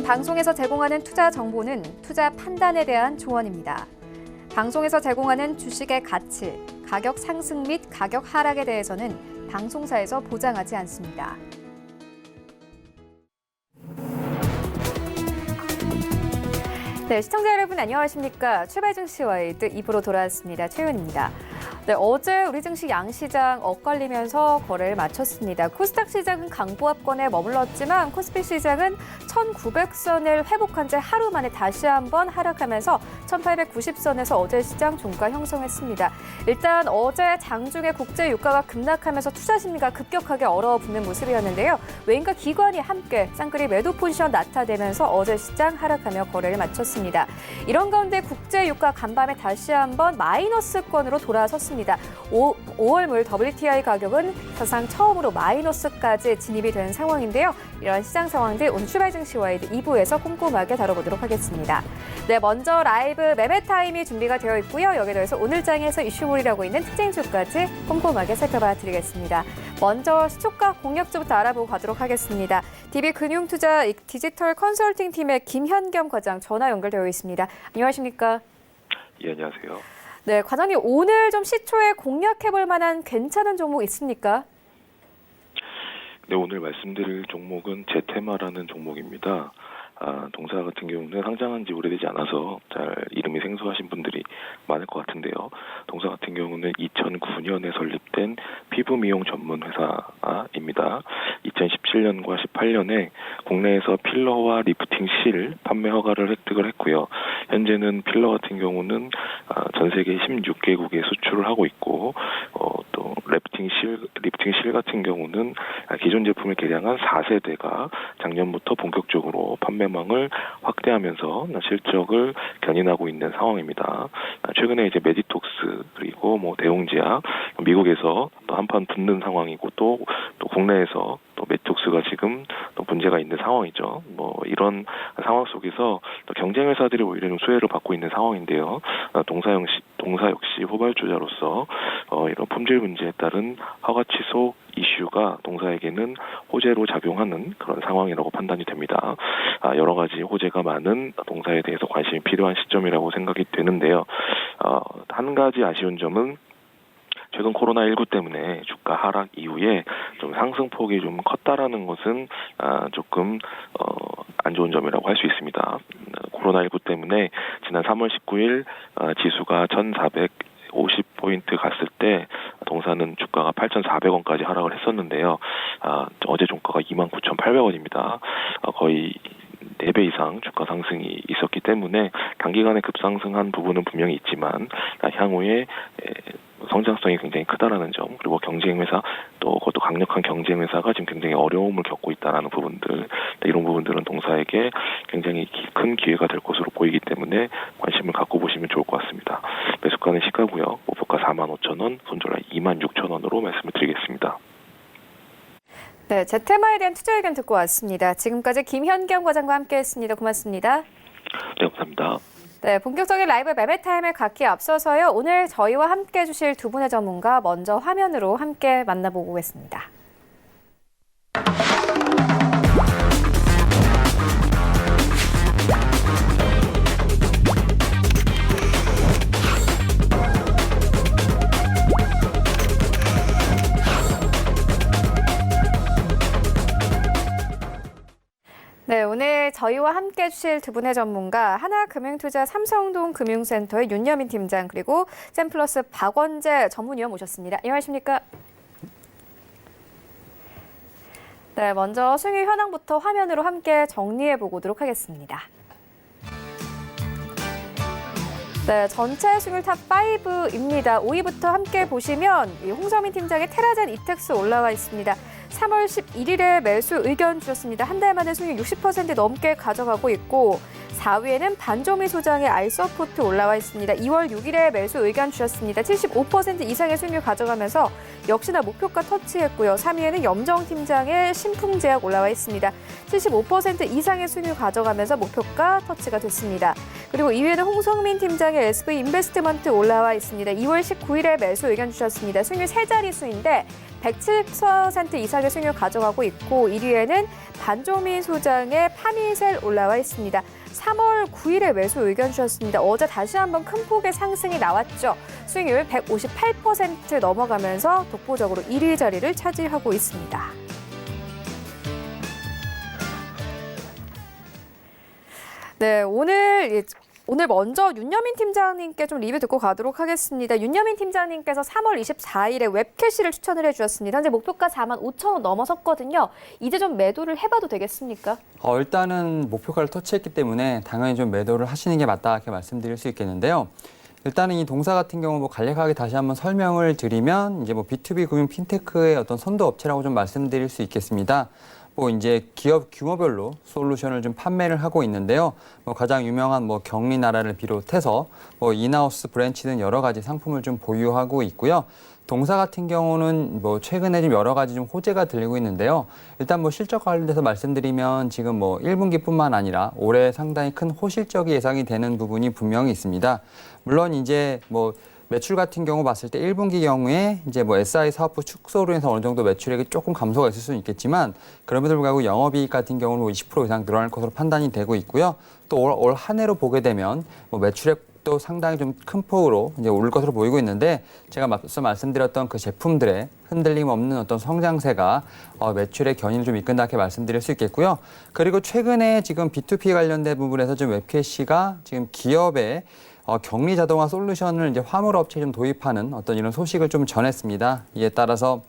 방송에서 제공하는 투자 정보는 투자 판단에 대한 조언입니다. 방송에서 제공하는 주식의 가치, 가격 상승 및 가격 하락에 대해서는 방송사에서 보장하지 않습니다. 네, 시청자 여러분 안녕하십니까? 출발 증시 와이드 2부로 돌아왔습니다. 최윤입니다. 네, 어제 우리 증시 양시장 엇갈리면서 거래를 마쳤습니다. 코스닥 시장은 강보합권에 머물렀지만 코스피 시장은 1,900선을 회복한 채 하루 만에 다시 한번 하락하면서 1,890선에서 어제 시장 종가 형성했습니다. 일단 어제 장중에 국제 유가가 급락하면서 투자 심리가 급격하게 얼어붙는 모습이었는데요. 외인과 기관이 함께 쌍끌이 매도 포지션 나타내면서 어제 시장 하락하며 거래를 마쳤습니다. 이런 가운데 국제 유가 간밤에 다시 한번 마이너스권으로 돌아섰습니다. 5월물 WTI 가격은 사상 처음으로 마이너스까지 진입이 된 상황인데요. 이런 시장 상황들 오늘 출발 증시 와이드 2부에서 꼼꼼하게 다뤄보도록 하겠습니다. 네, 먼저 라이브 매매 타임이 준비가 되어 있고요. 여기에 더해서 오늘 장에서 이슈몰이라고 있는 특징 주까지 꼼꼼하게 살펴봐 드리겠습니다. 먼저 시초가 공략주부터 알아보고 가도록 하겠습니다. DB금융투자 디지털 컨설팅 팀의 김현겸 과장 전화 연결되어 있습니다. 안녕하십니까? 예, 안녕하세요. 네, 과장님 오늘 좀 시초에 공략해볼 만한 괜찮은 종목 있습니까? 네, 오늘 말씀드릴 종목은 제테마라는 종목입니다. 동사 같은 경우는 상장한 지 오래되지 않아서 잘 이름이 생소하신 분들이 많을 것 같은데요. 동사 같은 경우는 2009년에 설립된 피부 미용 전문 회사입니다. 2017년과 18년에 국내에서 필러와 리프팅 실 판매 허가를 획득을 했고요. 현재는 필러 같은 경우는 전 세계 16개국에 수출을 하고 있고 또 리프팅 실 같은 경우는 기존 제품을 개량한 4세대가 작년부터 본격적으로 판매망을 확대하면서 실적을 견인하고 있는 상황입니다. 최근에 이제 메디톡스 그리고 대용제약 미국에서 또 한판 붙는 상황이고 또 국내에서 또 메디톡스가 지금 또 문제가 있는 상황이죠. 이런 상황 속에서 또 경쟁 회사들이 오히려 좀 수혜를 받고 있는 상황인데요. 동사 역시 후발주자로서 이런 품질 문제에 따른 허가 취소 이슈가 동사에게는 호재로 작용하는 그런 상황이라고 판단이 됩니다. 여러 가지 호재가 많은 동사에 대해서 관심이 필요한 시점이라고 생각이 되는데요. 한 가지 아쉬운 점은 최근 코로나19 때문에 주가 하락 이후에 좀 상승폭이 좀 컸다라는 것은 조금 안 좋은 점이라고 할 수 있습니다. 코로나19 때문에 지난 3월 19일 지수가 1,450포인트 갔을 때 동사는 주가가 8,400원까지 하락을 했었는데요. 어제 종가가 29,800원입니다. 거의 4배 이상 주가 상승이 있었기 때문에 단기간에 급상승한 부분은 분명히 있지만 향후에 성장성이 굉장히 크다라는 점, 그리고 경쟁 회사 또 그것도 강력한 경쟁 회사가 지금 굉장히 어려움을 겪고 있다라는 부분들, 이런 부분들은 동사에게 굉장히 큰 기회가 될 것으로 보이기 때문에 관심을 갖고 보시면 좋을 것 같습니다. 매수가는 시가고요. 목표가 45,000원, 손절가 26,000원으로 말씀을 드리겠습니다. 네, 제테마에 대한 투자 의견 듣고 왔습니다. 지금까지 김현겸 과장과 함께했습니다. 고맙습니다. 네, 감사합니다. 네, 본격적인 라이브 매매 타임을 갖기에 앞서서요. 오늘 저희와 함께 해주실 두 분의 전문가 먼저 화면으로 함께 만나보고 오겠습니다. 네, 오늘 저희와 함께 해주실 두 분의 전문가 하나금융투자 삼성동 금융센터의 윤여민 팀장 그리고 샘플러스 박원재 전문위원 모셨습니다. 안녕하십니까? 네, 먼저 수익 현황부터 화면으로 함께 정리해 보도록 하겠습니다. 네, 전체 수익률 탑5입니다. 5위부터 함께 보시면 홍서민 팀장의 테라젠 이텍스 올라와 있습니다. 3월 11일에 매수 의견 주셨습니다. 한 달 만에 수익률 60% 넘게 가져가고 있고 4위에는 반조미 소장의 알서포트 올라와 있습니다. 2월 6일에 매수 의견 주셨습니다. 75% 이상의 수익률 가져가면서 역시나 목표가 터치했고요. 3위에는 염정팀장의 신풍제약 올라와 있습니다. 75% 이상의 수익률 가져가면서 목표가 터치가 됐습니다. 그리고 2위에는 홍성민 팀장의 SV 인베스트먼트 올라와 있습니다. 2월 19일에 매수 의견 주셨습니다. 수익률 3자릿수인데 107% 이상의 수익률 가져가고 있고 1위에는 반종민 소장의 파미셀 올라와 있습니다. 3월 9일에 매수 의견 주셨습니다. 어제 다시 한번 큰 폭의 상승이 나왔죠. 수익률 158% 넘어가면서 독보적으로 1위 자리를 차지하고 있습니다. 네, 오늘 먼저 윤여민 팀장님께 좀 리뷰 듣고 가도록 하겠습니다. 윤여민 팀장님께서 3월 24일에 웹캐시를 추천을 해주셨습니다. 현재 목표가 45,000원 넘어섰거든요. 이제 좀 매도를 해봐도 되겠습니까? 일단은 목표가를 터치했기 때문에 당연히 좀 매도를 하시는 게 맞다 이렇게 말씀드릴 수 있겠는데요. 일단은 이 동사 같은 경우 뭐 간략하게 다시 한번 설명을 드리면 이제 뭐 B2B 금융 핀테크의 어떤 선도 업체라고 좀 말씀드릴 수 있겠습니다. 뭐 이제 기업 규모별로 솔루션을 좀 판매를 하고 있는데요. 뭐 가장 유명한 뭐 경리나라를 비롯해서 뭐 인하우스 브랜치 등 여러 가지 상품을 좀 보유하고 있고요. 동사 같은 경우는 뭐 최근에 좀 여러 가지 좀 호재가 들리고 있는데요. 일단 뭐 실적 관련돼서 말씀드리면 지금 뭐 1분기뿐만 아니라 올해 상당히 큰 호실적이 예상이 되는 부분이 분명히 있습니다. 물론 이제 뭐 매출 같은 경우 봤을 때 1분기 경우에 이제 뭐 SI 사업부 축소로 인해서 어느 정도 매출액이 조금 감소가 있을 수는 있겠지만 그럼에도 불구하고 영업이익 같은 경우는 뭐 20% 이상 늘어날 것으로 판단이 되고 있고요. 또 올 한 해로 보게 되면 뭐 매출액도 상당히 좀 큰 폭으로 이제 오를 것으로 보이고 있는데 제가 앞서 말씀드렸던 그 제품들의 흔들림 없는 어떤 성장세가 매출의 견인을 좀 이끈다 이렇게 말씀드릴 수 있겠고요. 그리고 최근에 지금 B2P 관련된 부분에서 좀 웹캐시가 지금 기업의 격리 자동화 솔루션을 이제 화물 업체에 좀 도입하는 어떤 이런 소식을 좀 전했습니다. 이에 따라서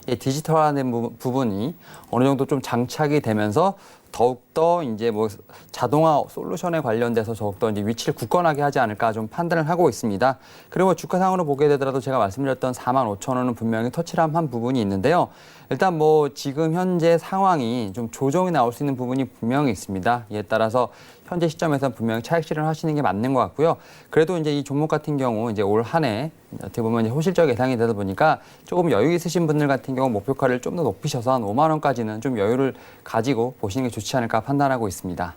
디지털화된 부분이 어느 정도 좀 장착이 되면서 더욱더 이제 뭐 자동화 솔루션에 관련돼서 더욱더 이제 위치를 굳건하게 하지 않을까 좀 판단을 하고 있습니다. 그리고 주가상으로 보게 되더라도 제가 말씀드렸던 45,000원은 분명히 터치를 한 부분이 있는데요. 일단 뭐 지금 현재 상황이 좀 조정이 나올 수 있는 부분이 분명히 있습니다. 이에 따라서 현재 시점에서 분명히 차익 실현을 하시는 게 맞는 것 같고요. 그래도 이제 이 종목 같은 경우 이제 올 한 해 어떻게 보면 이제 호실적 예상이 되다 보니까 조금 여유 있으신 분들 같은 경우 목표가를 좀 더 높이셔서 한 5만 원까지는 좀 여유를 가지고 보시는 게 좋지 않을까 판단하고 있습니다.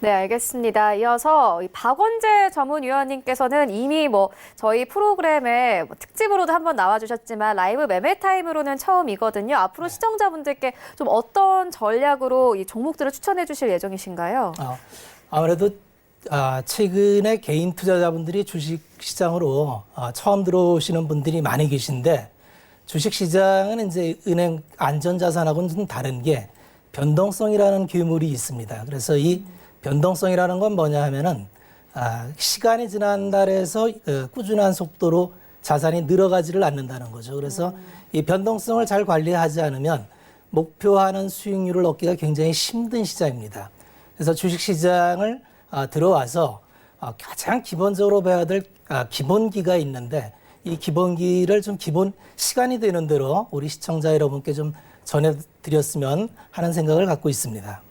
네, 알겠습니다. 이어서 박원재 전문위원님께서는 이미 뭐 저희 프로그램에 특집으로도 한번 나와주셨지만 라이브 매매 타임으로는 처음이거든요. 앞으로 시청자분들께 좀 어떤 전략으로 이 종목들을 추천해 주실 예정이신가요? 아무래도 최근에 개인 투자자분들이 주식시장으로 처음 들어오시는 분들이 많이 계신데 주식시장은 이제 은행 안전자산하고는 좀 다른 게 변동성이라는 규율이 있습니다. 그래서 이 변동성이라는 건 뭐냐 하면은 시간이 지난달에서 꾸준한 속도로 자산이 늘어가지를 않는다는 거죠. 그래서 이 변동성을 잘 관리하지 않으면 목표하는 수익률을 얻기가 굉장히 힘든 시장입니다. 그래서 주식시장을 들어와서 가장 기본적으로 봐야 될 기본기가 있는데 이 기본기를 좀 기본 시간이 되는 대로 우리 시청자 여러분께 좀 전해드렸으면 하는 생각을 갖고 있습니다.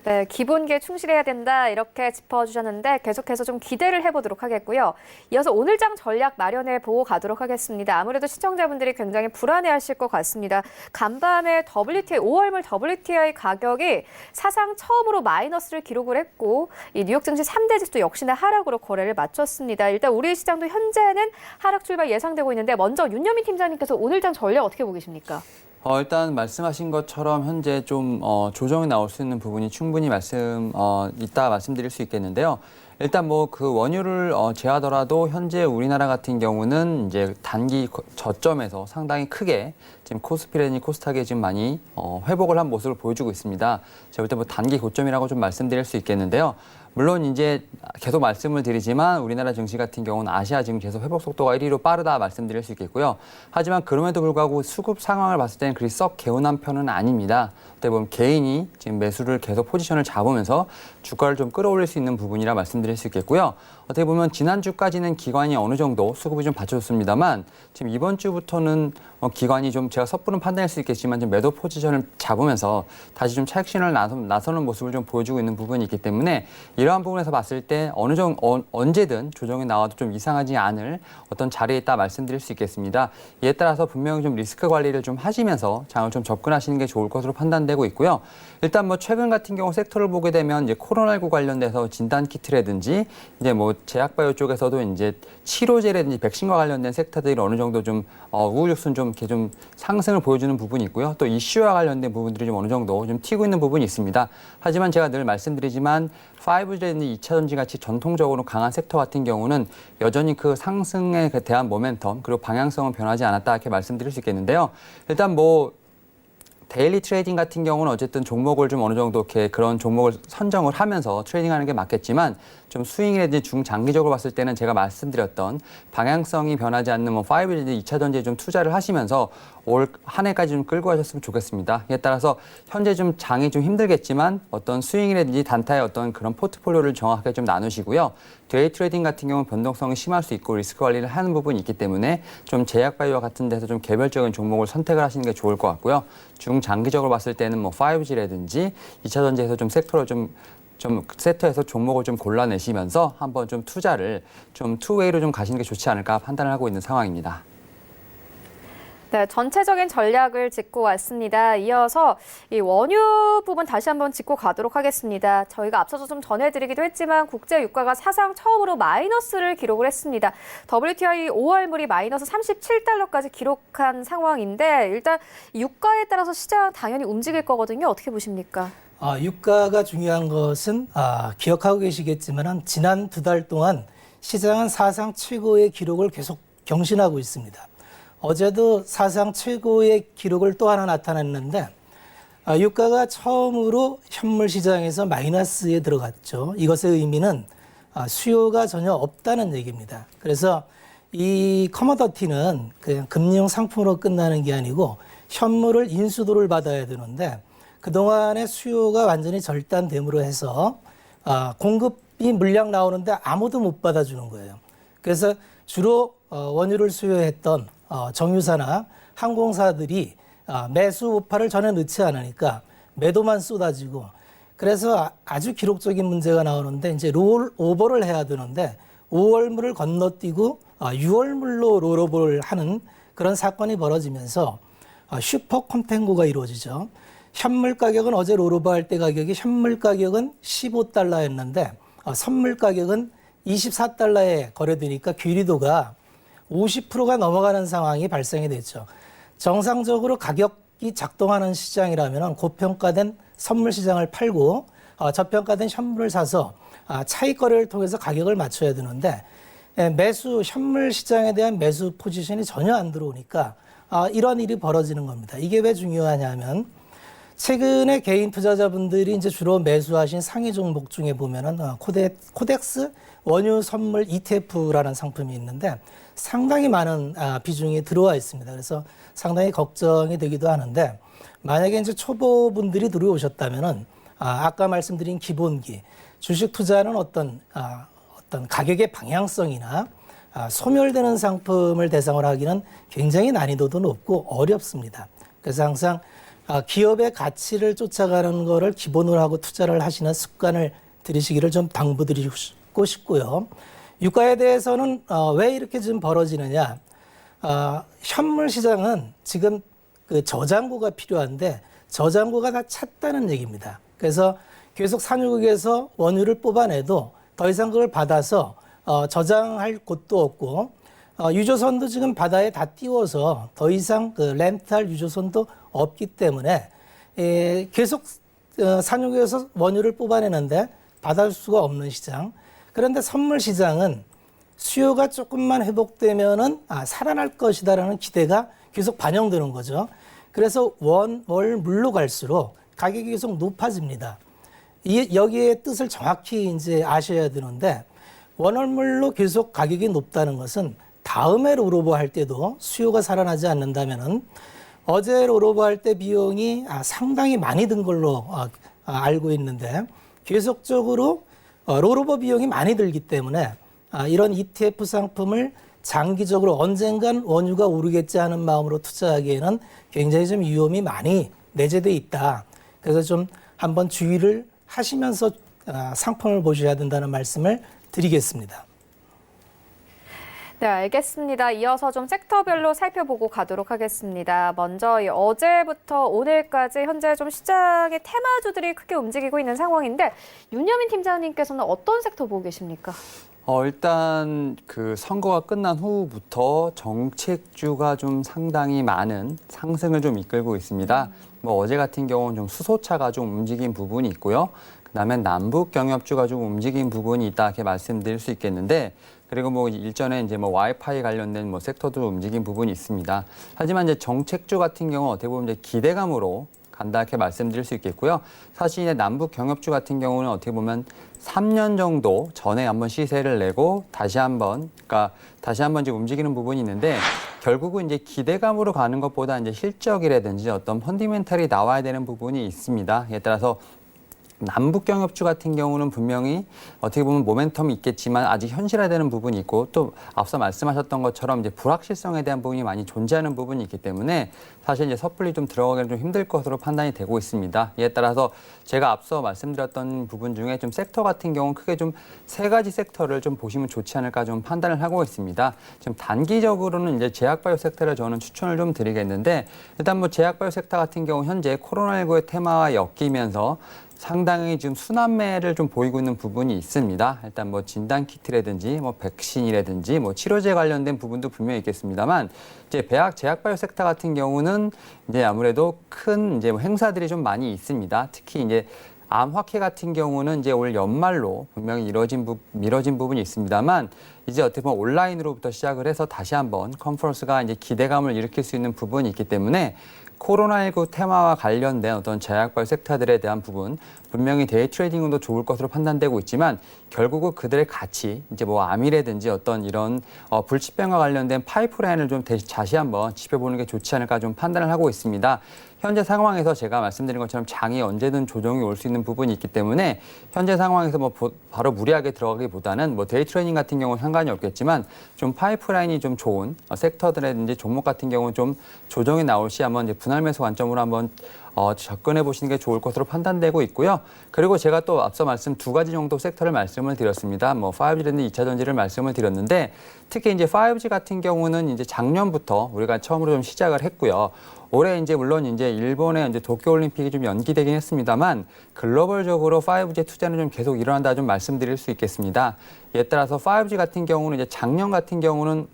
네, 기본기에 충실해야 된다 이렇게 짚어주셨는데 계속해서 좀 기대를 해보도록 하겠고요. 이어서 오늘장 전략 마련해 보고 가도록 하겠습니다. 아무래도 시청자분들이 굉장히 불안해하실 것 같습니다. 간밤에 WTI 5월물 WTI 가격이 사상 처음으로 마이너스를 기록을 했고 이 뉴욕 증시 3대 지수 역시나 하락으로 거래를 마쳤습니다. 일단 우리 시장도 현재는 하락 출발 예상되고 있는데 먼저 윤여민 팀장님께서 오늘장 전략 어떻게 보고 계십니까? 일단 말씀하신 것처럼 현재 좀 조정이 나올 수 있는 부분이 충분히 이따 말씀드릴 수 있겠는데요. 일단 뭐 그 원유를 제하더라도 현재 우리나라 같은 경우는 이제 단기 저점에서 상당히 크게 지금 코스피라든지 코스닥에 지금 많이 회복을 한 모습을 보여주고 있습니다. 제가 볼 때 뭐 단기 고점이라고 좀 말씀드릴 수 있겠는데요. 물론 이제 계속 말씀을 드리지만 우리나라 증시 같은 경우는 아시아 지금 계속 회복 속도가 1위로 빠르다 말씀드릴 수 있겠고요. 하지만 그럼에도 불구하고 수급 상황을 봤을 때는 그리 썩 개운한 편은 아닙니다. 어떻게 보면 개인이 지금 매수를 계속 포지션을 잡으면서 주가를 좀 끌어올릴 수 있는 부분이라 말씀드릴 수 있겠고요. 어떻게 보면 지난주까지는 기관이 어느 정도 수급이 좀 받쳐줬습니다만 지금 이번 주부터는 기관이 좀 제가 섣부른 판단일 수 있겠지만 좀 매도 포지션을 잡으면서 다시 좀 차익 신호를 나서는 모습을 좀 보여주고 있는 부분이 있기 때문에 이러한 부분에서 봤을 때 어느 정도 언제든 조정이 나와도 좀 이상하지 않을 어떤 자리에 있다 말씀드릴 수 있겠습니다. 이에 따라서 분명히 좀 리스크 관리를 좀 하시면서 장을 좀 접근하시는 게 좋을 것으로 판단되고 있고요. 일단 뭐 최근 같은 경우 섹터를 보게 되면 이제 코로나19 관련돼서 진단 키트라든지 이제 뭐 제약바이오 쪽에서도 이제 치료제라든지 백신과 관련된 섹터들이 어느 정도 좀 우후죽순 좀 이렇게 좀 상승을 보여주는 부분이 있고요. 또 이슈와 관련된 부분들이 좀 어느 정도 좀 튀고 있는 부분이 있습니다. 하지만 제가 늘 말씀드리지만 5G라든지 2차 전지 같이 전통적으로 강한 섹터 같은 경우는 여전히 그 상승에 대한 모멘텀 그리고 방향성은 변하지 않았다 이렇게 말씀드릴 수 있겠는데요. 일단 뭐 데일리 트레이딩 같은 경우는 어쨌든 종목을 좀 어느 정도 이렇게 그런 종목을 선정을 하면서 트레이딩하는 게 맞겠지만 좀 스윙이라든지 중장기적으로 봤을 때는 제가 말씀드렸던 방향성이 변하지 않는 뭐 5G 2차 전지에 좀 투자를 하시면서 올 한 해까지 좀 끌고 가셨으면 좋겠습니다. 이에 따라서 현재 좀 장이 좀 힘들겠지만 어떤 스윙이라든지 단타의 어떤 그런 포트폴리오를 정확하게 좀 나누시고요. 데이 트레이딩 같은 경우는 변동성이 심할 수 있고 리스크 관리를 하는 부분이 있기 때문에 좀 제약바이오와 같은 데서 좀 개별적인 종목을 선택을 하시는 게 좋을 것 같고요. 중장기적으로 봤을 때는 뭐 5G라든지 2차 전지에서 좀 섹터로 좀 세터에서 종목을 좀 골라내시면서 한번 좀 투자를 좀 투웨이로 좀 가시는 게 좋지 않을까 판단을 하고 있는 상황입니다. 네, 전체적인 전략을 짚고 왔습니다. 이어서 이 원유 부분 다시 한번 짚고 가도록 하겠습니다. 저희가 앞서서 좀 전해드리기도 했지만 국제 유가가 사상 처음으로 마이너스를 기록을 했습니다. WTI 5월물이 마이너스 37달러까지 기록한 상황인데 일단 유가에 따라서 시장 당연히 움직일 거거든요. 어떻게 보십니까? 유가가 중요한 것은 기억하고 계시겠지만 지난 2달 동안 시장은 사상 최고의 기록을 계속 경신하고 있습니다. 어제도 사상 최고의 기록을 또 하나 나타냈는데 유가가 처음으로 현물 시장에서 마이너스에 들어갔죠. 이것의 의미는 수요가 전혀 없다는 얘기입니다. 그래서 이 커머더티는 그냥 금융 상품으로 끝나는 게 아니고 현물을 인수도를 받아야 되는데 그동안의 수요가 완전히 절단됨으로 해서 공급이 물량 나오는데 아무도 못 받아주는 거예요. 그래서 주로 원유를 수요했던 정유사나 항공사들이 매수 오파를 전혀 넣지 않으니까 매도만 쏟아지고 그래서 아주 기록적인 문제가 나오는데 이제 롤 오버를 해야 되는데 5월물을 건너뛰고 6월물로 롤오버를 하는 그런 사건이 벌어지면서 슈퍼 컨탱고가 이루어지죠. 현물 가격은 어제 롤오버 할 때 가격이 현물 가격은 15달러였는데 선물 가격은 24달러에 거래되니까 괴리도가 50%가 넘어가는 상황이 발생이 됐죠. 정상적으로 가격이 작동하는 시장이라면 고평가된 선물 시장을 팔고 저평가된 현물을 사서 차익 거래를 통해서 가격을 맞춰야 되는데 매수 현물 시장에 대한 매수 포지션이 전혀 안 들어오니까 이런 일이 벌어지는 겁니다. 이게 왜 중요하냐면 최근에 개인 투자자분들이 이제 주로 매수하신 상위 종목 중에 보면은 코덱스 원유 선물 ETF라는 상품이 있는데 상당히 많은 비중이 들어와 있습니다. 그래서 상당히 걱정이 되기도 하는데 만약에 이제 초보분들이 들어오셨다면은 아까 말씀드린 기본기 주식 투자는 어떤 가격의 방향성이나 소멸되는 상품을 대상으로 하기는 굉장히 난이도도 높고 어렵습니다. 그래서 항상 기업의 가치를 쫓아가는 거를 기본으로 하고 투자를 하시는 습관을 들이시기를 좀 당부드리고 싶고요. 유가에 대해서는 왜 이렇게 좀 벌어지느냐. 현물 시장은 지금 그 저장고가 필요한데 저장고가 다 찼다는 얘기입니다. 그래서 계속 산유국에서 원유를 뽑아내도 더 이상 그걸 받아서 저장할 곳도 없고 유조선도 지금 바다에 다 띄워서 더 이상 그 렌탈 유조선도 없기 때문에 계속 산유국에서 원유를 뽑아내는데 받을 수가 없는 시장. 그런데 선물 시장은 수요가 조금만 회복되면은 살아날 것이다라는 기대가 계속 반영되는 거죠. 그래서 월, 물로 갈수록 가격이 계속 높아집니다. 여기에 뜻을 정확히 이제 아셔야 되는데 원월물로 계속 가격이 높다는 것은 다음에 롤오버 할 때도 수요가 살아나지 않는다면은 어제 롤오버 할 때 비용이 상당히 많이 든 걸로 알고 있는데 계속적으로 롤오버 비용이 많이 들기 때문에 이런 ETF 상품을 장기적으로 언젠간 원유가 오르겠지 하는 마음으로 투자하기에는 굉장히 좀 위험이 많이 내재돼 있다. 그래서 좀 한번 주의를 하시면서 상품을 보셔야 된다는 말씀을 드리겠습니다. 네, 알겠습니다. 이어서 좀 섹터별로 살펴보고 가도록 하겠습니다. 먼저 어제부터 오늘까지 현재 좀 시장의 테마주들이 크게 움직이고 있는 상황인데 윤여민 팀장님께서는 어떤 섹터 보고 계십니까? 일단 그 선거가 끝난 후부터 정책주가 좀 상당히 많은 상승을 좀 이끌고 있습니다. 뭐 어제 같은 경우는 좀 수소차가 좀 움직인 부분이 있고요. 그다음에 남북 경협주가 좀 움직인 부분이 있다 이렇게 말씀드릴 수 있겠는데, 그리고 뭐 일전에 이제 뭐 와이파이 관련된 뭐 섹터도 움직인 부분이 있습니다. 하지만 이제 정책주 같은 경우 어떻게 보면 이제 기대감으로 간다 이렇게 말씀드릴 수 있겠고요. 사실 이제 남북 경협주 같은 경우는 어떻게 보면 3년 정도 전에 한번 시세를 내고 다시 한번 이제 움직이는 부분이 있는데, 결국은 이제 기대감으로 가는 것보다 이제 실적이라든지 어떤 펀디멘탈이 나와야 되는 부분이 있습니다. 에 따라서 남북 경협주 같은 경우는 분명히 어떻게 보면 모멘텀이 있겠지만 아직 현실화되는 부분이 있고, 또 앞서 말씀하셨던 것처럼 이제 불확실성에 대한 부분이 많이 존재하는 부분이 있기 때문에 사실 이제 섣불리 좀 들어가기는 좀 힘들 것으로 판단이 되고 있습니다. 이에 따라서 제가 앞서 말씀드렸던 부분 중에 좀 섹터 같은 경우는 크게 좀 세 가지 섹터를 좀 보시면 좋지 않을까 좀 판단을 하고 있습니다. 지금 단기적으로는 이제 제약바이오 섹터를 저는 추천을 좀 드리겠는데, 일단 뭐 제약바이오 섹터 같은 경우 현재 코로나19의 테마와 엮이면서 상당히 지금 순환매를 좀 보이고 있는 부분이 있습니다. 일단 뭐 진단키트라든지 뭐 백신이라든지 뭐 치료제 관련된 부분도 분명히 있겠습니다만, 이제 제약바이오 sek터 같은 경우는 이제 아무래도 큰 이제 뭐 행사들이 좀 많이 있습니다. 특히 이제 암화폐 같은 경우는 이제 올 연말로 분명히 미뤄진 부분이 있습니다만, 이제 어떻게 보면 온라인으로부터 시작을 해서 다시 한번 컨퍼런스가 이제 기대감을 일으킬 수 있는 부분이 있기 때문에 코로나19 테마와 관련된 어떤 제약바이오 섹터들에 대한 부분, 분명히 데이 트레이딩도 좋을 것으로 판단되고 있지만, 결국은 그들의 가치, 이제 뭐 암이라든지 어떤 이런 불치병과 관련된 파이프라인을 좀 다시 한번 짚어보는 게 좋지 않을까 좀 판단을 하고 있습니다. 현재 상황에서 제가 말씀드린 것처럼 장이 언제든 조정이 올 수 있는 부분이 있기 때문에 현재 상황에서 뭐 바로 무리하게 들어가기보다는 뭐 데이 트레이딩 같은 경우는 상관이 없겠지만 좀 파이프라인이 좀 좋은 섹터들이라든지 종목 같은 경우는 좀 조정이 나올 시 한번 이제 분할 매수 관점으로 한번 접근해 보시는 게 좋을 것으로 판단되고 있고요. 그리고 제가 또 앞서 두 가지 정도 섹터를 말씀을 드렸습니다. 뭐 5G라든지 2차 전지를 말씀을 드렸는데, 특히 이제 5G 같은 경우는 이제 작년부터 우리가 처음으로 좀 시작을 했고요. 올해 이제 물론 이제 일본의 이제 도쿄올림픽이 좀 연기되긴 했습니다만, 글로벌적으로 5G 투자는 좀 계속 일어난다 좀 말씀드릴 수 있겠습니다. 이에 따라서 5G 같은 경우는 이제 작년 같은 경우는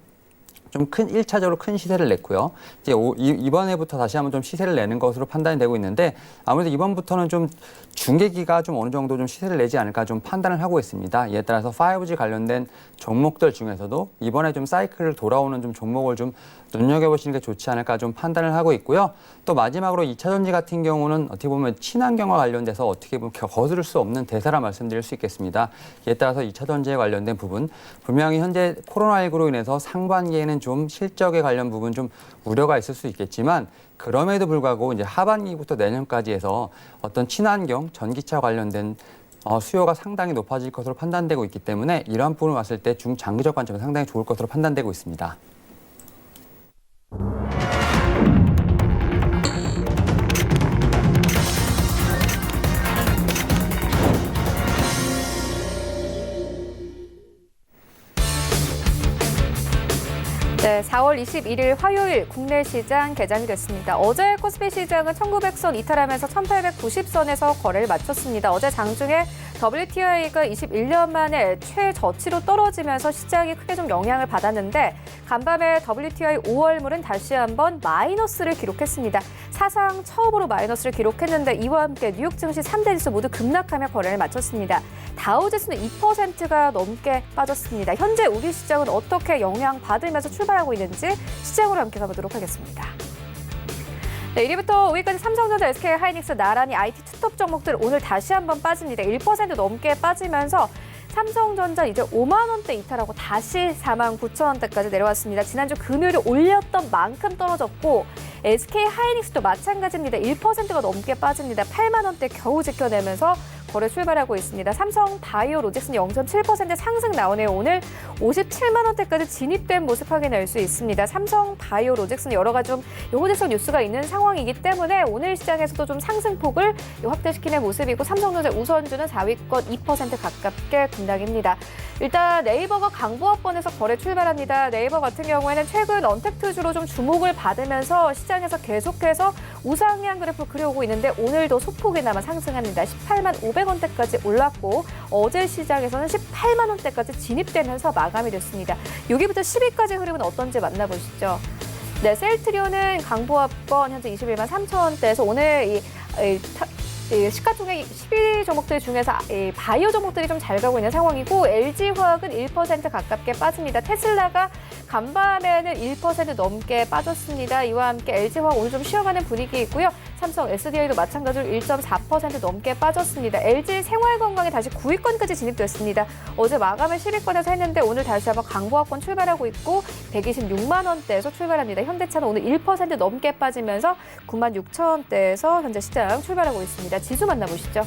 좀 1차적으로 큰 시세를 냈고요. 이제 이번에부터 다시 한번 좀 시세를 내는 것으로 판단이 되고 있는데, 아무래도 이번부터는 좀 중계기가 좀 어느 정도 좀 시세를 내지 않을까 좀 판단을 하고 있습니다. 이에 따라서 5G 관련된 종목들 중에서도 이번에 좀 사이클을 돌아오는 좀 종목을 좀 눈여겨보시는 게 좋지 않을까 좀 판단을 하고 있고요. 또 마지막으로 2차 전지 같은 경우는 어떻게 보면 친환경과 관련돼서 어떻게 보면 거스를 수 없는 대사라 말씀드릴 수 있겠습니다. 이에 따라서 2차 전지에 관련된 부분, 분명히 현재 코로나19로 인해서 상반기에는 좀 실적에 관련 부분 좀 우려가 있을 수 있겠지만, 그럼에도 불구하고 이제 하반기부터 내년까지 해서 어떤 친환경 전기차 관련된 수요가 상당히 높아질 것으로 판단되고 있기 때문에 이러한 부분을 봤을 때 중장기적 관점에서 상당히 좋을 것으로 판단되고 있습니다. 네, 4월 21일 화요일 국내 시장 개장이 됐습니다. 어제 코스피 시장은 1900선 이탈하면서 1890선에서 거래를 마쳤습니다. 어제 장중에 WTI가 21년 만에 최저치로 떨어지면서 시장이 크게 좀 영향을 받았는데, 간밤에 WTI 5월물은 다시 한번 마이너스를 기록했습니다. 사상 처음으로 마이너스를 기록했는데, 이와 함께 뉴욕 증시 3대 지수 모두 급락하며 거래를 마쳤습니다. 다우지수는 2%가 넘게 빠졌습니다. 현재 우리 시장은 어떻게 영향받으면서 출발하고 있는지 시장으로 함께 가보도록 하겠습니다. 네, 1위부터 5위까지 삼성전자, SK하이닉스 나란히 IT 투톱 종목들 오늘 다시 한번 빠집니다. 1% 넘게 빠지면서 삼성전자 이제 5만 원대 이탈하고 다시 4만 9천 원대까지 내려왔습니다. 지난주 금요일에 올렸던 만큼 떨어졌고, SK하이닉스도 마찬가지입니다. 1%가 넘게 빠집니다. 8만 원대 겨우 지켜내면서 거래 출발하고 있습니다. 삼성 바이오로직스는 0.7% 상승 나오네요. 오늘 57만 원대까지 진입된 모습 확인할 수 있습니다. 삼성 바이오로직스는 여러 가지 좀 호재성 뉴스가 있는 상황이기 때문에 오늘 시장에서도 좀 상승폭을 확대시키는 모습이고 삼성전자 우선주는 4위권 2% 가깝게 급락입니다. 일단 네이버가 강보합권에서 거래 출발합니다. 네이버 같은 경우에는 최근 언택트주로 좀 주목을 받으면서 시장에서 계속해서 우상향 그래프를 그려오고 있는데 오늘도 소폭이나마 상승합니다. 18만 500원대까지 올랐고 어제 시장에서는 18만 원대까지 진입되면서 마감이 됐습니다. 여기부터 10위까지 흐름은 어떤지 만나보시죠. 네, 셀트리온은 강보합권 현재 21만 3천 원대에서 오늘 시가총액 10위 종목들 중에서 바이오 종목들이 좀 잘 가고 있는 상황이고 LG화학은 1% 가깝게 빠집니다. 테슬라가 간밤에는 1% 넘게 빠졌습니다. 이와 함께 LG화학 오늘 좀 쉬어가는 분위기 있고요. 삼성 SDI도 마찬가지로 1.4% 넘게 빠졌습니다. LG 생활건강이 다시 9위권까지 진입됐습니다. 어제 마감을 10위권에서 했는데 오늘 다시 한번 강보합권 출발하고 있고 126만 원대에서 출발합니다. 현대차는 오늘 1% 넘게 빠지면서 9만 6천 원대에서 현재 시장 출발하고 있습니다. 지수 만나보시죠.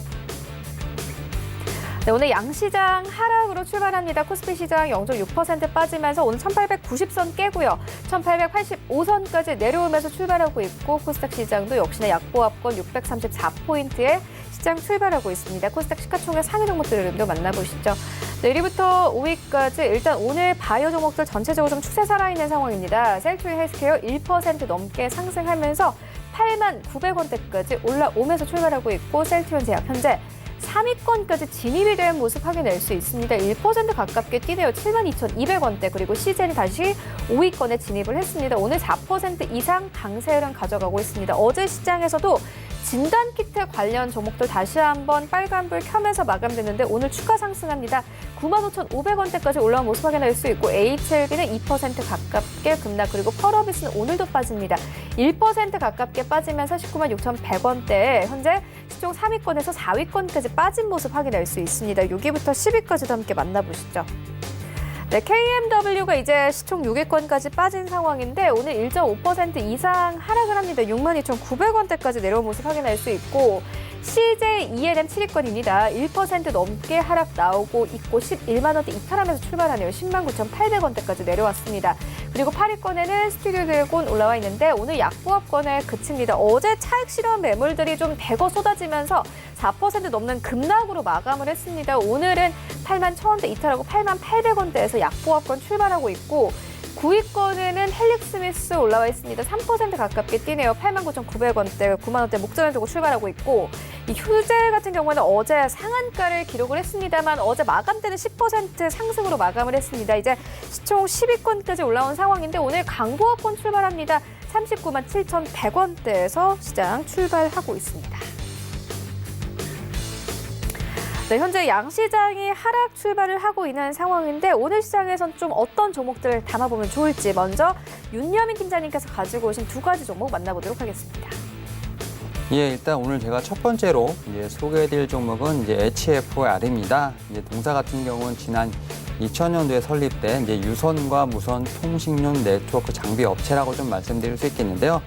네, 오늘 양시장 하락으로 출발합니다. 코스피 시장 0.6% 빠지면서 오늘 1890선 깨고요. 1885선까지 내려오면서 출발하고 있고 코스닥 시장도 역시나 약보합권 634포인트에 시장 출발하고 있습니다. 코스닥 시가총액 상위 종목들 흐름도 만나보시죠. 네, 1위부터 5위까지 일단 오늘 바이오 종목들 전체적으로 좀 추세 살아있는 상황입니다. 셀트리 헬스케어 1% 넘게 상승하면서 8만 900원대까지 올라오면서 출발하고 있고 셀트리온 제약 현재 3위권까지 진입이 된 모습 확인할 수 있습니다. 1% 가깝게 뛰네요. 72,200원대. 그리고 시젠이 다시 5위권에 진입을 했습니다. 오늘 4% 이상 강세 흐름 가져가고 있습니다. 어제 시장에서도 진단키트 관련 종목들 다시 한번 빨간불 켜면서 마감됐는데 오늘 추가 상승합니다. 95,500원대까지 올라온 모습 확인할 수 있고 HLB는 2% 가깝게 급락 그리고 펄어비스는 오늘도 빠집니다. 1% 가깝게 빠지면서 196,100원대에 현재 시총 3위권에서 4위권까지 빠진 모습 확인할 수 있습니다. 여기부터 10위까지도 함께 만나보시죠. 네, KMW가 이제 시총 6위권까지 빠진 상황인데 오늘 1.5% 이상 하락을 합니다. 62,900원대까지 내려온 모습 확인할 수 있고 CJ ENM 7위권입니다. 1% 넘게 하락 나오고 있고 11만 원대 이탈하면서 출발하네요. 10만 9,800원대까지 내려왔습니다. 그리고 8위권에는 스튜디오 드래곤 올라와 있는데 오늘 약보합권에 그칩니다. 어제 차익 실현 매물들이 좀 대거 쏟아지면서 4% 넘는 급락으로 마감을 했습니다. 오늘은 8만 1,000원대 이탈하고 8만 800원대에서 약보합권 출발하고 있고 9위권에는 헬릭스미스 올라와 있습니다. 3% 가깝게 뛰네요. 89,900원대, 9만 원대 목전을 두고 출발하고 있고 이 휴재 같은 경우에는 어제 상한가를 기록을 했습니다만 어제 마감 때는 10% 상승으로 마감을 했습니다. 이제 시총 10위권까지 올라온 상황인데 오늘 강보합권 출발합니다. 39만 7,100원대에서 시장 출발하고 있습니다. 네, 현재 양시장이 하락 출발을 하고 있는 상황인데 오늘 시장에선 좀 어떤 종목들을 담아보면 좋을지 먼저 윤여민 팀장님께서 가지고 오신 두 가지 종목 만나보도록 하겠습니다. 예, 일단 오늘 제가 첫 번째로 이제 소개해드릴 종목은 이제 HFR입니다. 이제 동사 같은 경우는 지난 2000년도에 설립된 이제 유선과 무선 통신용 네트워크 장비 업체라고 좀 말씀드릴 수 있겠는데요.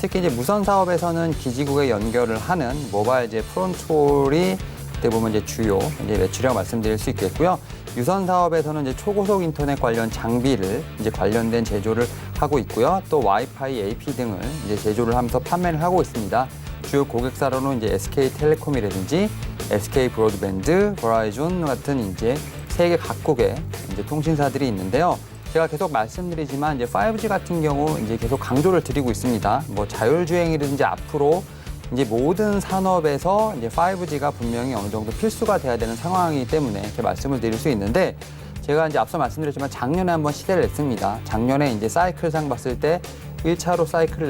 특히 이제 무선 사업에서는 기지국에 연결을 하는 모바일 이제 프론트홀이 그때 보면 이제 주요 이제 매출이라고 말씀드릴 수 있겠고요. 유선 사업에서는 이제 초고속 인터넷 관련 장비를 이제 관련된 제조를 하고 있고요. 또 와이파이, AP 등을 이제 제조를 하면서 판매를 하고 있습니다. 주요 고객사로는 이제 SK텔레콤이라든지 SK 브로드밴드, 버라이즌 같은 이제 세계 각국의 이제 통신사들이 있는데요. 제가 계속 말씀드리지만 이제 5G 같은 경우 이제 계속 강조를 드리고 있습니다. 뭐 자율주행이라든지 앞으로 이제 모든 산업에서 이제 5G가 분명히 어느 정도 필수가 돼야 되는 상황이기 때문에 이렇게 말씀을 드릴 수 있는데 제가 이제 앞서 말씀드렸지만 작년에 한번 시대를 냈습니다. 작년에 이제 사이클상 봤을 때 1차로 시대를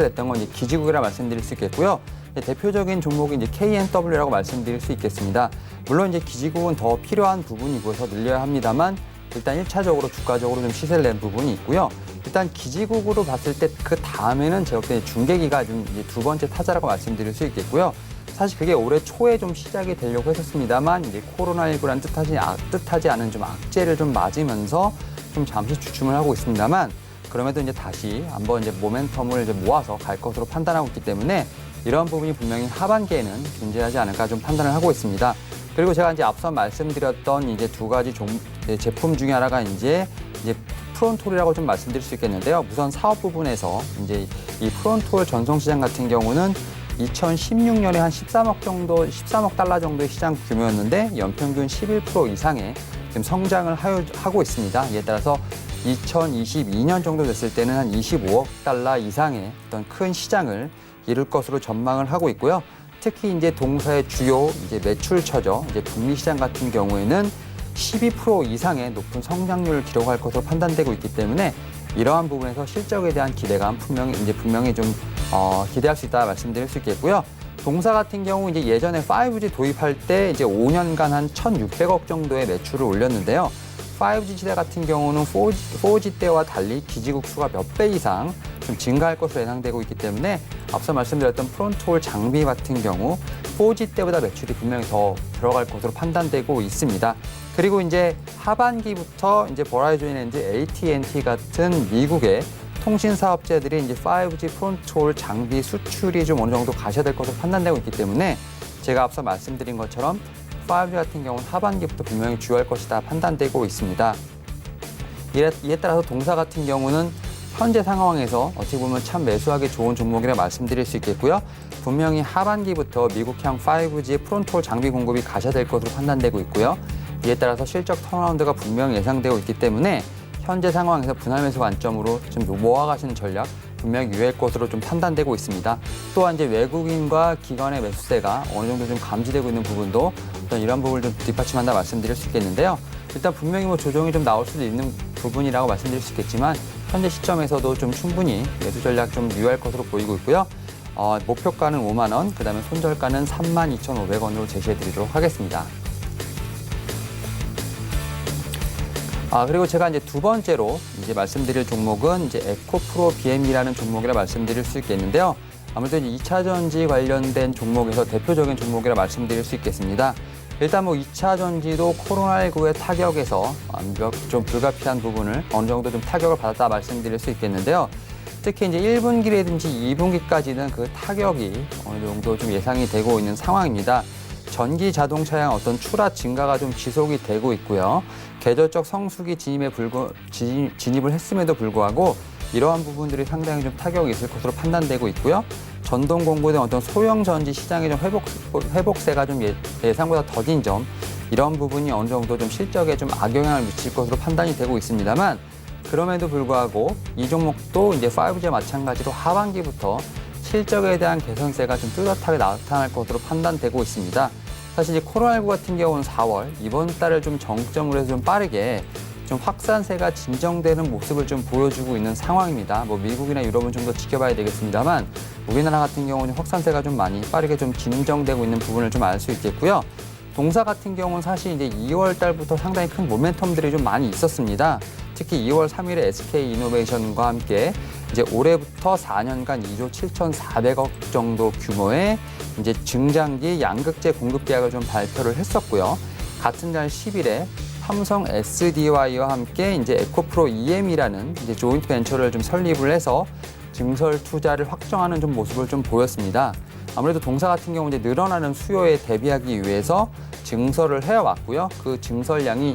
냈던 건 이제 기지국이라 말씀드릴 수 있겠고요. 대표적인 종목이 이제 KNW라고 말씀드릴 수 있겠습니다. 물론 이제 기지국은 더 필요한 부분이고 더 늘려야 합니다만 일단 1차적으로 주가적으로 좀 시세를 낸 부분이 있고요. 일단 기지국으로 봤을 때 그 다음에는 제가 볼 때 중계기가 좀 이제 두 번째 타자라고 말씀드릴 수 있겠고요. 사실 그게 올해 초에 좀 시작이 되려고 했었습니다만 이제 코로나19라는 뜻하지 않은 좀 악재를 좀 맞으면서 좀 잠시 주춤을 하고 있습니다만 그럼에도 이제 다시 한번 이제 모멘텀을 이제 모아서 갈 것으로 판단하고 있기 때문에 이런 부분이 분명히 하반기에는 존재하지 않을까 좀 판단을 하고 있습니다. 그리고 제가 이제 앞서 말씀드렸던 이제 두 가지 제품 중에 하나가 이제 프론톨이라고 좀 말씀드릴 수 있겠는데요. 우선 사업 부분에서 이제 이 프론톨 전송 시장 같은 경우는 2016년에 한 13억 달러 정도의 시장 규모였는데 연평균 11% 이상의 지금 성장을 하고 있습니다. 이에 따라서 2022년 정도 됐을 때는 한 25억 달러 이상의 어떤 큰 시장을 이룰 것으로 전망을 하고 있고요. 특히 이제 동사의 주요 이제 매출처죠. 이제 북미 시장 같은 경우에는 12% 이상의 높은 성장률을 기록할 것으로 판단되고 있기 때문에 이러한 부분에서 실적에 대한 기대감 분명히 좀 기대할 수 있다 말씀드릴 수 있겠고요. 동사 같은 경우 이제 예전에 5G 도입할 때 이제 5년간 한 1,600억 정도의 매출을 올렸는데요. 5G 시대 같은 경우는 4G 때와 달리 기지국 수가 몇 배 이상 좀 증가할 것으로 예상되고 있기 때문에 앞서 말씀드렸던 프론톨 장비 같은 경우 4G 때보다 매출이 분명히 더 들어갈 것으로 판단되고 있습니다. 그리고 이제 하반기부터 이제 버라이즌이나 AT&T 같은 미국의 통신 사업자들이 이제 5G 프론톨 장비 수출이 좀 어느 정도 가셔야 될 것으로 판단되고 있기 때문에 제가 앞서 말씀드린 것처럼 5G 같은 경우는 하반기부터 분명히 주요할 것이다 판단되고 있습니다. 이에 따라서 동사 같은 경우는 현재 상황에서 어떻게 보면 참 매수하기 좋은 종목이라 말씀드릴 수 있겠고요. 분명히 하반기부터 미국향 5G 프론톨 장비 공급이 가셔야될 것으로 판단되고 있고요. 이에 따라서 실적 턴어라운드가 분명히 예상되고 있기 때문에 현재 상황에서 분할 매수 관점으로 좀 모아가시는 전략 분명히 유효할 것으로 좀 판단되고 있습니다. 또한 이제 외국인과 기관의 매수세가 어느 정도 좀 감지되고 있는 부분도 어떤 이런 부분을 좀 뒷받침한다 말씀드릴 수 있겠는데요. 일단 분명히 뭐 조정이 좀 나올 수도 있는 부분이라고 말씀드릴 수 있겠지만 현재 시점에서도 좀 충분히 매수 전략 좀 유효할 것으로 보이고 있고요. 목표가는 5만 원, 그다음에 손절가는 32,500원으로 제시해 드리도록 하겠습니다. 그리고 제가 이제 두 번째로 이제 말씀드릴 종목은 이제 에코프로 BM이라는 종목이라 말씀드릴 수 있겠는데요. 아무래도 2차 전지 관련된 종목에서 대표적인 종목이라 말씀드릴 수 있겠습니다. 일단 뭐 2차 전지도 코로나19의 타격에서 좀 불가피한 부분을 어느 정도 좀 타격을 받았다 말씀드릴 수 있겠는데요. 특히 이제 1분기라든지 2분기까지는 그 타격이 어느 정도 좀 예상이 되고 있는 상황입니다. 전기 자동차량 어떤 출하 증가가 좀 지속이 되고 있고요. 계절적 성수기 진입을 했음에도 불구하고 이러한 부분들이 상당히 좀 타격이 있을 것으로 판단되고 있고요. 전동 공구등 어떤 소형 전지 시장의 좀 회복세가 좀 예상보다 더딘 점, 이런 부분이 어느 정도 좀 실적에 좀 악영향을 미칠 것으로 판단이 되고 있습니다만, 그럼에도 불구하고 이 종목도 이제 5G와 마찬가지로 하반기부터 실적에 대한 개선세가 좀 뚜렷하게 나타날 것으로 판단되고 있습니다. 사실 이제 코로나19 같은 경우는 4월, 이번 달을 좀 정점으로 해서 좀 빠르게 좀 확산세가 진정되는 모습을 좀 보여주고 있는 상황입니다. 뭐 미국이나 유럽은 좀 더 지켜봐야 되겠습니다만 우리나라 같은 경우는 확산세가 좀 많이 빠르게 좀 진정되고 있는 부분을 좀 알 수 있겠고요. 동사 같은 경우는 사실 이제 2월 달부터 상당히 큰 모멘텀들이 좀 많이 있었습니다. 특히 2월 3일에 SK 이노베이션과 함께 이제 올해부터 4년간 2조 7,400억 정도 규모의 이제 중장기 양극재 공급 계약을 좀 발표를 했었고요. 같은 날 10일에 삼성 SDI와 함께 이제 에코프로 EM이라는 이제 조인트 벤처를 좀 설립을 해서 증설 투자를 확정하는 좀 모습을 좀 보였습니다. 아무래도 동사 같은 경우 이제 늘어나는 수요에 대비하기 위해서 증설을 해왔고요. 그 증설량이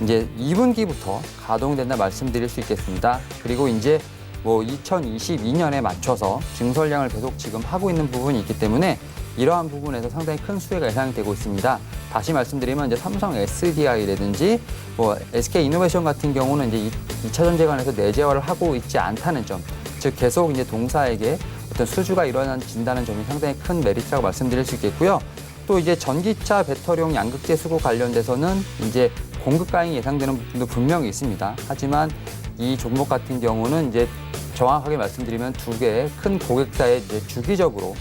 이제 2분기부터 가동된다 말씀드릴 수 있겠습니다. 그리고 이제 뭐 2022년에 맞춰서 증설량을 계속 지금 하고 있는 부분이 있기 때문에 이러한 부분에서 상당히 큰 수혜가 예상이 되고 있습니다. 다시 말씀드리면 이제 삼성 SDI라든지 뭐 SK 이노베이션 같은 경우는 이제 2차 전지 관해서 내재화를 하고 있지 않다는 점, 즉 계속 이제 동사에게 어떤 수주가 일어난다는 점이 상당히 큰 메리트라고 말씀드릴 수 있겠고요. 또 이제 전기차 배터리용 양극재 수급 관련돼서는 이제 공급 가능이 예상되는 부분도 분명히 있습니다. 하지만 이 종목 같은 경우는 이제 정확하게 말씀드리면 두 개의 큰 고객사에 이제 주기적으로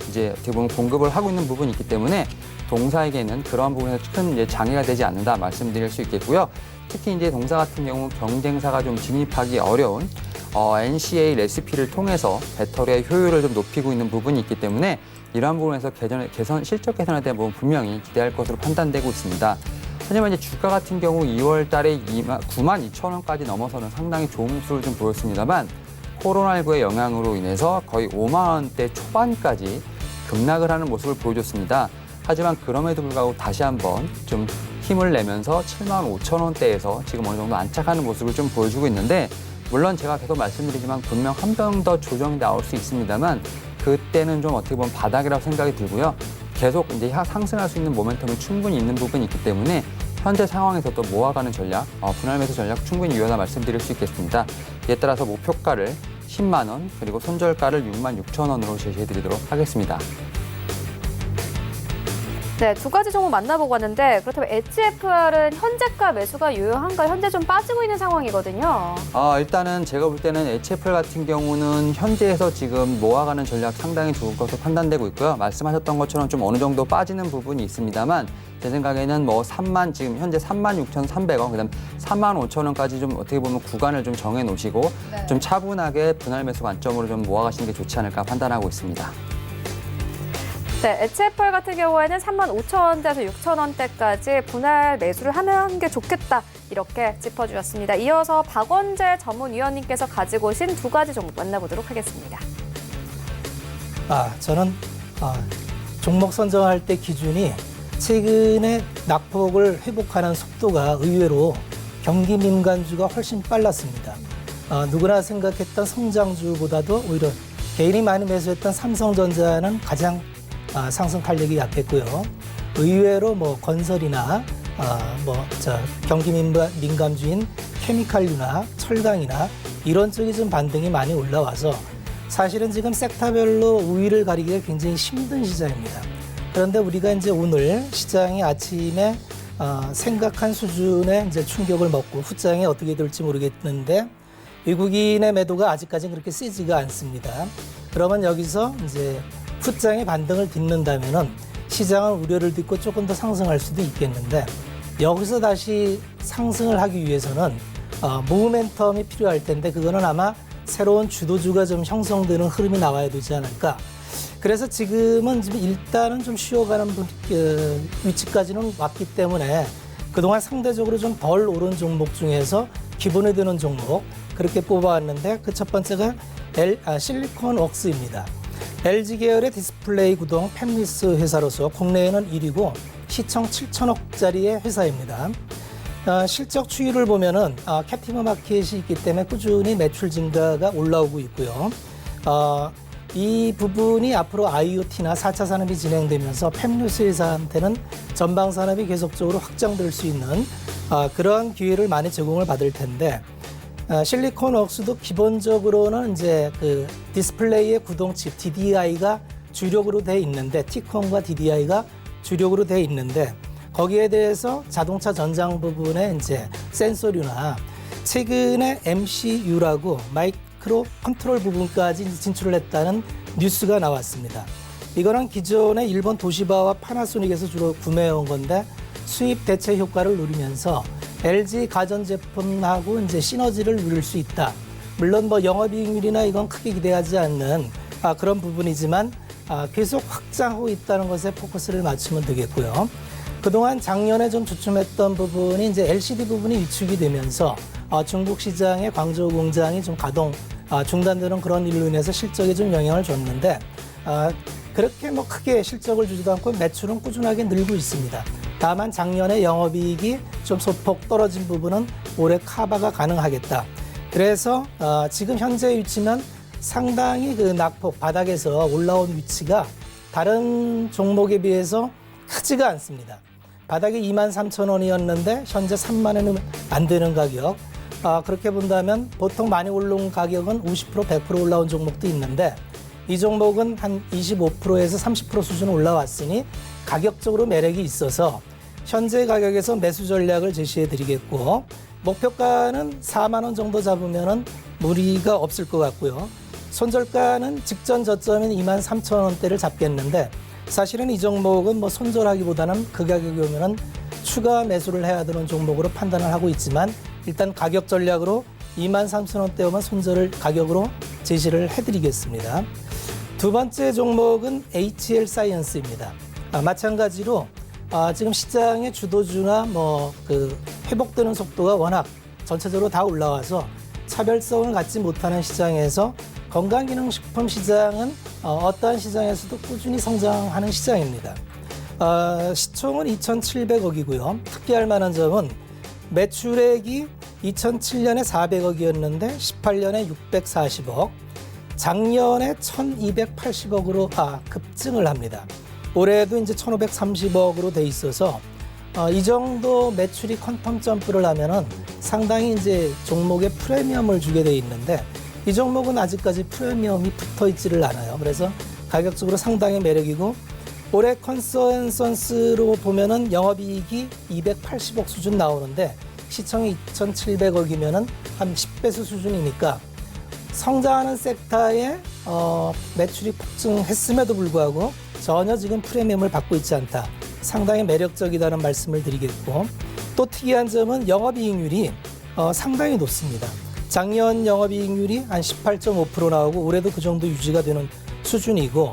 이제 어떻게 보면 공급을 하고 있는 부분이 있기 때문에 동사에게는 그러한 부분에서 큰 이제 장애가 되지 않는다 말씀드릴 수 있겠고요. 특히 이제 동사 같은 경우 경쟁사가 좀 진입하기 어려운 NCA 레시피를 통해서 배터리의 효율을 좀 높이고 있는 부분이 있기 때문에 이러한 부분에서 실적 개선에 대한 부분 분명히 기대할 것으로 판단되고 있습니다. 하지만 이제 주가 같은 경우 2월 달에 92,000원까지 넘어서는 상당히 좋은 모습을 좀 보였습니다만 코로나19의 영향으로 인해서 거의 5만 원대 초반까지 급락을 하는 모습을 보여줬습니다. 하지만 그럼에도 불구하고 다시 한번 좀 힘을 내면서 75,000원대에서 지금 어느 정도 안착하는 모습을 좀 보여주고 있는데, 물론 제가 계속 말씀드리지만 분명 한 번 더 조정이 나올 수 있습니다만 그때는 좀 어떻게 보면 바닥이라고 생각이 들고요. 계속 이제 상승할 수 있는 모멘텀이 충분히 있는 부분이 있기 때문에 현재 상황에서도 모아가는 전략, 분할 매수 전략 충분히 유효하다 말씀드릴 수 있겠습니다. 이에 따라서 목표가를 10만 원, 그리고 손절가를 66,000원으로 제시해드리도록 하겠습니다. 네, 두 가지 종목 만나보고 왔는데 그렇다면 HFR은 현재가 매수가 유효한가요? 현재 좀 빠지고 있는 상황이거든요. 일단은 제가 볼 때는 HFR 같은 경우는 현재에서 지금 모아가는 전략 상당히 좋을 것으로 판단되고 있고요. 말씀하셨던 것처럼 좀 어느 정도 빠지는 부분이 있습니다만 제 생각에는 뭐 지금 현재 36,300원, 그다음 45,000원까지 좀 어떻게 보면 구간을 좀 정해 놓으시고 네. 좀 차분하게 분할 매수 관점으로 좀 모아가시는 게 좋지 않을까 판단하고 있습니다. 네, HFR 같은 경우에는 35,000원대에서 6,000원대까지 분할 매수를 하는 게 좋겠다. 이렇게 짚어주셨습니다. 이어서 박원재 전문위원님께서 가지고 오신 두 가지 종목 만나보도록 하겠습니다. 저는 종목 선정할 때 기준이 최근에 낙폭을 회복하는 속도가 의외로 경기 민간주가 훨씬 빨랐습니다. 누구나 생각했던 성장주보다도 오히려 개인이 많이 매수했던 삼성전자는 가장 상승 탄력이 약했고요. 의외로 뭐 건설이나 경기 민감주인 케미칼류나 철강이나 이런 쪽이 좀 반등이 많이 올라와서 사실은 지금 섹터별로 우위를 가리기가 굉장히 힘든 시장입니다. 그런데 우리가 이제 오늘 시장이 아침에 생각한 수준의 이제 충격을 먹고 후장이 어떻게 될지 모르겠는데 외국인의 매도가 아직까지는 그렇게 세지가 않습니다. 그러면 여기서 이제 후장의 반등을 딛는다면은 시장은 우려를 딛고 조금 더 상승할 수도 있겠는데 여기서 다시 상승을 하기 위해서는 모멘텀이 필요할 텐데 그거는 아마 새로운 주도주가 좀 형성되는 흐름이 나와야 되지 않을까. 그래서 지금은 일단은 좀 쉬어가는 위치까지는 왔기 때문에 그동안 상대적으로 좀 덜 오른 종목 중에서 기본에 드는 종목 그렇게 뽑아왔는데 그 첫 번째가 실리콘웍스입니다. LG 계열의 디스플레이 구동 팹리스 회사로서 국내에는 1위고 시총 7천억짜리의 회사입니다. 실적 추이를 보면은 캡티브 마켓이 있기 때문에 꾸준히 매출 증가가 올라오고 있고요. 이 부분이 앞으로 IoT나 4차 산업이 진행되면서 팹리스 회사한테는 전방 산업이 계속적으로 확장될 수 있는 그러한 기회를 많이 제공을 받을 텐데 실리콘웍스도 기본적으로는 이제 그 디스플레이의 구동칩 DDI가 주력으로 돼 있는데 Tcon과 DDI가 주력으로 돼 있는데 거기에 대해서 자동차 전장 부분에 이제 센서류나 최근에 MCU라고 마이크로 컨트롤 부분까지 진출을 했다는 뉴스가 나왔습니다. 이거는 기존의 일본 도시바와 파나소닉에서 주로 구매해온 건데 수입 대체 효과를 누리면서 LG 가전제품하고 이제 시너지를 누릴 수 있다. 물론 뭐 영업이익률이나 이건 크게 기대하지 않는 그런 부분이지만 계속 확장하고 있다는 것에 포커스를 맞추면 되겠고요. 그동안 작년에 좀 주춤했던 부분이 이제 LCD 부분이 위축이 되면서 중국 시장의 광저우 공장이 좀 가동 중단되는 그런 일로 인해서 실적에 좀 영향을 줬는데 그렇게 뭐 크게 실적을 주지도 않고 매출은 꾸준하게 늘고 있습니다. 다만 작년에 영업이익이 좀 소폭 떨어진 부분은 올해 커버가 가능하겠다. 그래서 지금 현재 위치는 상당히 그 낙폭 바닥에서 올라온 위치가 다른 종목에 비해서 크지가 않습니다. 바닥이 23,000원이었는데 현재 3만 원은 안 되는 가격. 그렇게 본다면 보통 많이 올라온 가격은 50%, 100% 올라온 종목도 있는데 이 종목은 한 25%에서 30% 수준 올라왔으니 가격적으로 매력이 있어서 현재 가격에서 매수 전략을 제시해 드리겠고 목표가는 4만 원 정도 잡으면 무리가 없을 것 같고요. 손절가는 직전 저점인 23,000원대를 잡겠는데 사실은 이 종목은 뭐 손절하기보다는 그 가격이 오면은 추가 매수를 해야 되는 종목으로 판단을 하고 있지만 일단 가격 전략으로 23,000원대 오면 손절을 가격으로 제시를 해드리겠습니다. 두 번째 종목은 HL 사이언스입니다. 마찬가지로 지금 시장의 주도주나 그 회복되는 속도가 워낙 전체적으로 다 올라와서 차별성을 갖지 못하는 시장에서 건강기능식품 시장은 어떠한 시장에서도 꾸준히 성장하는 시장입니다. 시총은 2,700억이고요. 특기할 만한 점은 매출액이 2007년에 400억이었는데 18년에 640억, 작년에 1,280억으로 급증을 합니다. 올해도 이제 1,530억으로 돼 있어서 이 정도 매출이 퀀텀 점프를 하면은 상당히 이제 종목에 프리미엄을 주게 돼 있는데 이 종목은 아직까지 프리미엄이 붙어 있지를 않아요. 그래서 가격적으로 상당히 매력이고 올해 컨센서스로 보면은 영업이익이 280억 수준 나오는데 시총이 2,700억이면은 한 10배수 수준이니까 성장하는 섹터에 매출이 폭증했음에도 불구하고 전혀 지금 프리미엄을 받고 있지 않다. 상당히 매력적이다는 말씀을 드리겠고 또 특이한 점은 영업이익률이 상당히 높습니다. 작년 영업이익률이 한 18.5% 나오고 올해도 그 정도 유지가 되는 수준이고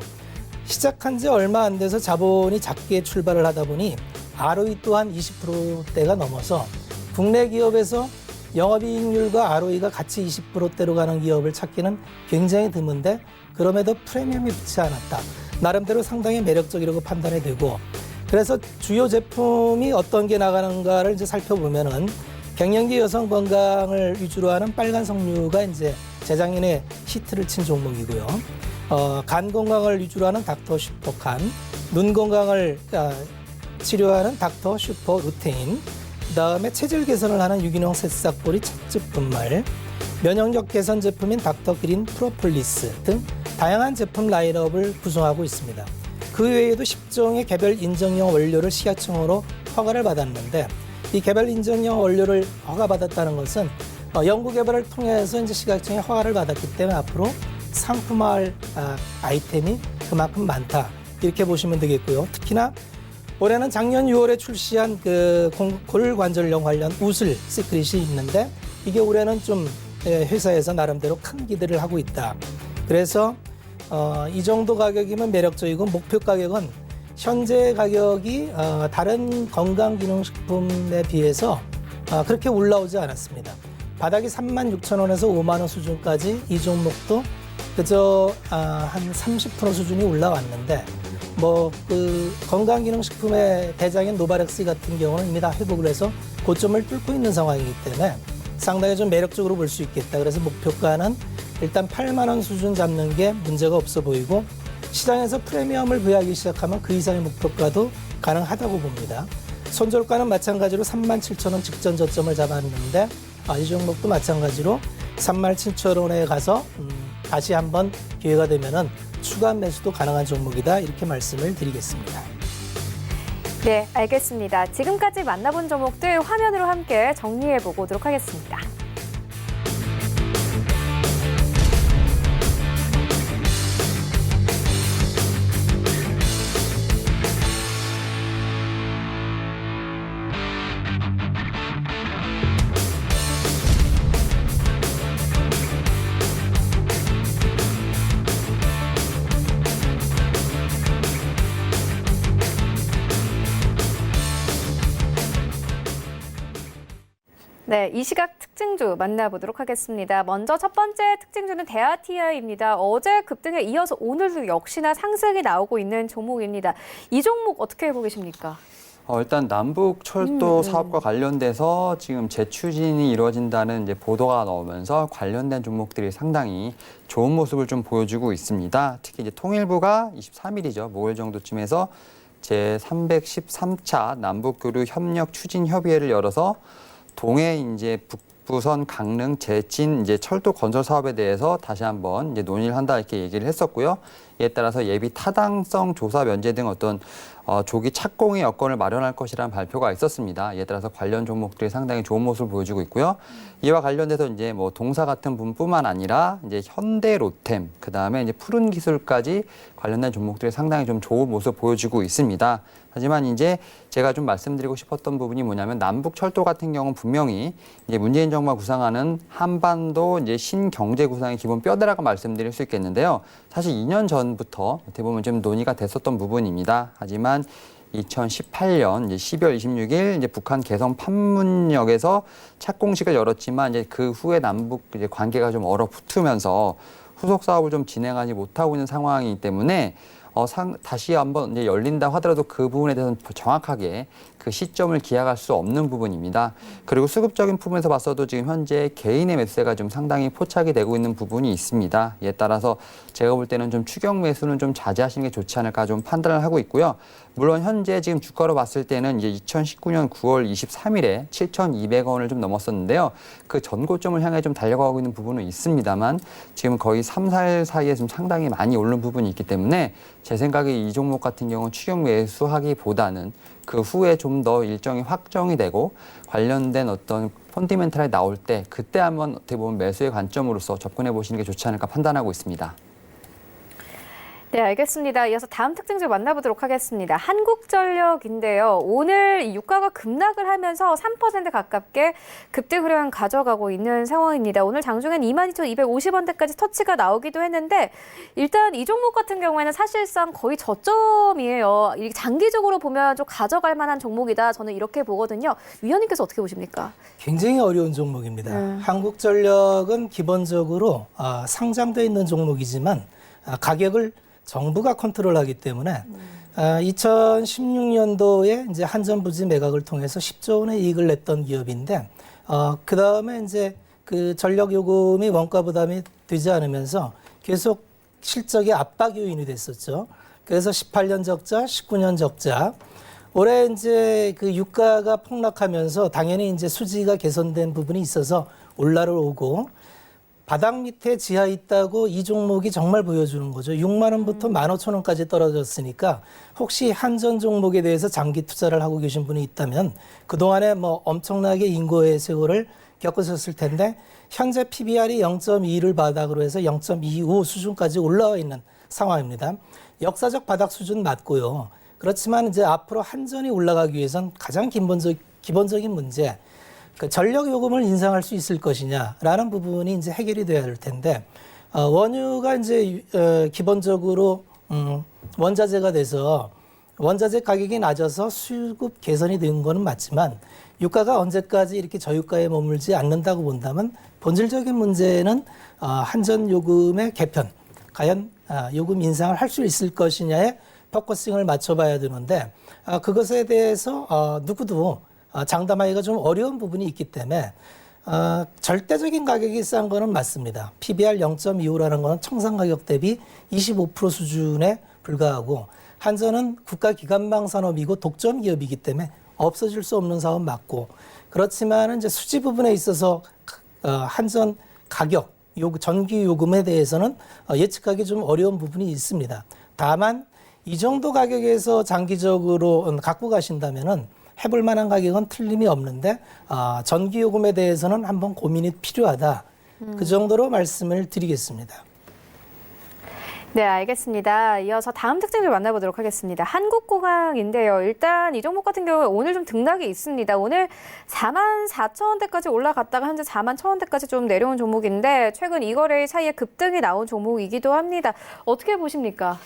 시작한 지 얼마 안 돼서 자본이 작게 출발을 하다 보니 ROE 또한 20%대가 넘어서 국내 기업에서 영업이익률과 ROE가 같이 20%대로 가는 기업을 찾기는 굉장히 드문데 그럼에도 프리미엄이 붙지 않았다. 나름대로 상당히 매력적이라고 판단이 되고 그래서 주요 제품이 어떤 게 나가는가를 이제 살펴보면은 갱년기 여성 건강을 위주로 하는 빨간 석류가 이제 재작년에 히트를 친 종목이고요. 간 건강을 위주로 하는 닥터 슈퍼칸, 눈 건강을 치료하는 닥터 슈퍼 루테인, 그다음에 체질 개선을 하는 유기농 새싹보리 찻즙 분말, 면역력 개선 제품인 닥터 그린 프로폴리스 등 다양한 제품 라인업을 구성하고 있습니다. 그 외에도 10종의 개별 인정형 원료를 식약청으로 허가를 받았는데 이 개별 인정형 원료를 허가받았다는 것은 연구 개발을 통해서 이제 식약청에 허가를 받았기 때문에 앞으로 상품화할 아이템이 그만큼 많다 이렇게 보시면 되겠고요. 특히나 올해는 작년 6월에 출시한 그 골관절염 관련 우슬 시크릿이 있는데 이게 올해는 좀 회사에서 나름대로 큰 기대를 하고 있다. 그래서 이 정도 가격이면 매력적이고 목표 가격은 현재 가격이 다른 건강기능식품에 비해서 그렇게 올라오지 않았습니다. 바닥이 36,000원에서 5만 원 수준까지 이 종목도 그저 한 30% 수준이 올라왔는데 뭐 그 건강기능식품의 대장인 노바렉스 같은 경우는 이미 다 회복을 해서 고점을 뚫고 있는 상황이기 때문에 상당히 좀 매력적으로 볼 수 있겠다. 그래서 목표가는 일단 8만 원 수준 잡는 게 문제가 없어 보이고 시장에서 프리미엄을 부여하기 시작하면 그 이상의 목표가도 가능하다고 봅니다. 손절가는 마찬가지로 37,000원 직전 저점을 잡았는데 이 종목도 마찬가지로 37,000원에 가서 다시 한번 기회가 되면은 추가 매수도 가능한 종목이다 이렇게 말씀을 드리겠습니다. 네, 알겠습니다. 지금까지 만나본 종목들 화면으로 함께 정리해 보도록 하겠습니다. 네, 이 시각 특징주 만나보도록 하겠습니다. 먼저 첫 번째 특징주는 대아티아입니다. 어제 급등에 이어서 오늘도 역시나 상승이 나오고 있는 종목입니다. 이 종목 어떻게 보고 계십니까? 일단 남북 철도 사업과 관련돼서 지금 재추진이 이루어진다는 이제 보도가 나오면서 관련된 종목들이 상당히 좋은 모습을 좀 보여주고 있습니다. 특히 이제 통일부가 23일이죠. 목요일 정도쯤에서 제313차 남북교류 협력 추진 협의회를 열어서 동해 이제 북부선 강릉 제진 이제 철도 건설 사업에 대해서 다시 한번 이제 논의를 한다 이렇게 얘기를 했었고요. 이에 따라서 예비 타당성 조사 면제 등 어떤 조기 착공의 여건을 마련할 것이라는 발표가 있었습니다. 이에 따라서 관련 종목들이 상당히 좋은 모습을 보여주고 있고요. 이와 관련돼서 이제 뭐 동사 같은 분뿐만 아니라 이제 현대 로템, 그 다음에 이제 푸른 기술까지 관련된 종목들이 상당히 좀 좋은 모습을 보여주고 있습니다. 하지만 이제 제가 좀 말씀드리고 싶었던 부분이 뭐냐면 남북 철도 같은 경우는 분명히 이제 문재인 정부가 구상하는 한반도 이제 신경제 구상의 기본 뼈대라고 말씀드릴 수 있겠는데요. 사실 2년 전부터 어떻게 보면 좀 논의가 됐었던 부분입니다. 하지만 2018년 이제 12월 26일 이제 북한 개성 판문역에서 착공식을 열었지만 이제 그 후에 남북 이제 관계가 좀 얼어붙으면서 후속 사업을 좀 진행하지 못하고 있는 상황이기 때문에 다시 한번 이제 열린다 하더라도 그 부분에 대해서는 정확하게 그 시점을 기약할 수 없는 부분입니다. 그리고 수급적인 부분에서 봤어도 지금 현재 개인의 매수세가 좀 상당히 포착이 되고 있는 부분이 있습니다. 이에 따라서 제가 볼 때는 좀 추격 매수는 좀 자제하시는 게 좋지 않을까 좀 판단을 하고 있고요. 물론 현재 지금 주가로 봤을 때는 이제 2019년 9월 23일에 7,200원을 좀 넘었었는데요. 그 전고점을 향해 좀 달려가고 있는 부분은 있습니다만 지금 거의 3, 4일 사이에 좀 상당히 많이 오른 부분이 있기 때문에 제 생각에 이 종목 같은 경우는 추격 매수하기보다는 그 후에 좀 더 일정이 확정이 되고 관련된 어떤 펀디멘탈이 나올 때 그때 한번 어떻게 보면 매수의 관점으로서 접근해 보시는 게 좋지 않을까 판단하고 있습니다. 네, 알겠습니다. 이어서 다음 특징 좀 만나보도록 하겠습니다. 한국전력인데요. 오늘 유가가 급락을 하면서 3% 가깝게 급등 흐름 가져가고 있는 상황입니다. 오늘 장중엔 22,250원대까지 터치가 나오기도 했는데 일단 이 종목 같은 경우에는 사실상 거의 저점이에요. 이게 장기적으로 보면 좀 가져갈 만한 종목이다. 저는 이렇게 보거든요. 위원님께서 어떻게 보십니까? 굉장히 어려운 종목입니다. 한국전력은 기본적으로 상장돼 있는 종목이지만 가격을 정부가 컨트롤하기 때문에 2016년도에 이제 한전부지 매각을 통해서 10조 원의 이익을 냈던 기업인데 그 다음에 이제 그 전력 요금이 원가 부담이 되지 않으면서 계속 실적의 압박 요인이 됐었죠. 그래서 18년 적자, 19년 적자. 올해 이제 그 유가가 폭락하면서 당연히 이제 수지가 개선된 부분이 있어서 올라를 오고 바닥 밑에 지하 있다고 이 종목이 정말 보여주는 거죠. 6만 원부터 15,000원까지 떨어졌으니까 혹시 한전 종목에 대해서 장기 투자를 하고 계신 분이 있다면 그동안에 뭐 엄청나게 인고의 세월을 겪으셨을 텐데 현재 PBR이 0.2를 바닥으로 해서 0.25 수준까지 올라와 있는 상황입니다. 역사적 바닥 수준 맞고요. 그렇지만 이제 앞으로 한전이 올라가기 위해선 가장 기본적인 문제, 그 전력 요금을 인상할 수 있을 것이냐라는 부분이 이제 해결이 돼야 할 텐데 원유가 이제 기본적으로 원자재가 돼서 원자재 가격이 낮아서 수급 개선이 된 거는 맞지만 유가가 언제까지 이렇게 저유가에 머물지 않는다고 본다면 본질적인 문제는 한전 요금의 개편, 과연 요금 인상을 할 수 있을 것이냐에 포커싱을 맞춰봐야 되는데 그것에 대해서 누구도 장담하기가 좀 어려운 부분이 있기 때문에 절대적인 가격이 싼 거는 맞습니다. PBR 0.25라는 거는 청산 가격 대비 25% 수준에 불과하고 한전은 국가기관망 산업이고 독점 기업이기 때문에 없어질 수 없는 사업 맞고 그렇지만 이제 수지 부분에 있어서 한전 가격, 전기 요금에 대해서는 예측하기 좀 어려운 부분이 있습니다. 다만 이 정도 가격에서 장기적으로 갖고 가신다면은 해볼 만한 가격은 틀림이 없는데 전기요금에 대해서는 한번 고민이 필요하다. 그 정도로 말씀을 드리겠습니다. 네, 알겠습니다. 이어서 다음 특징을 만나보도록 하겠습니다. 한국공항인데요. 일단 이 종목 같은 경우에 오늘 좀 등락이 있습니다. 오늘 44,000원대까지 올라갔다가 현재 41,000원대까지 좀 내려온 종목인데 최근 이 거래 사이에 급등이 나온 종목이기도 합니다. 어떻게 보십니까?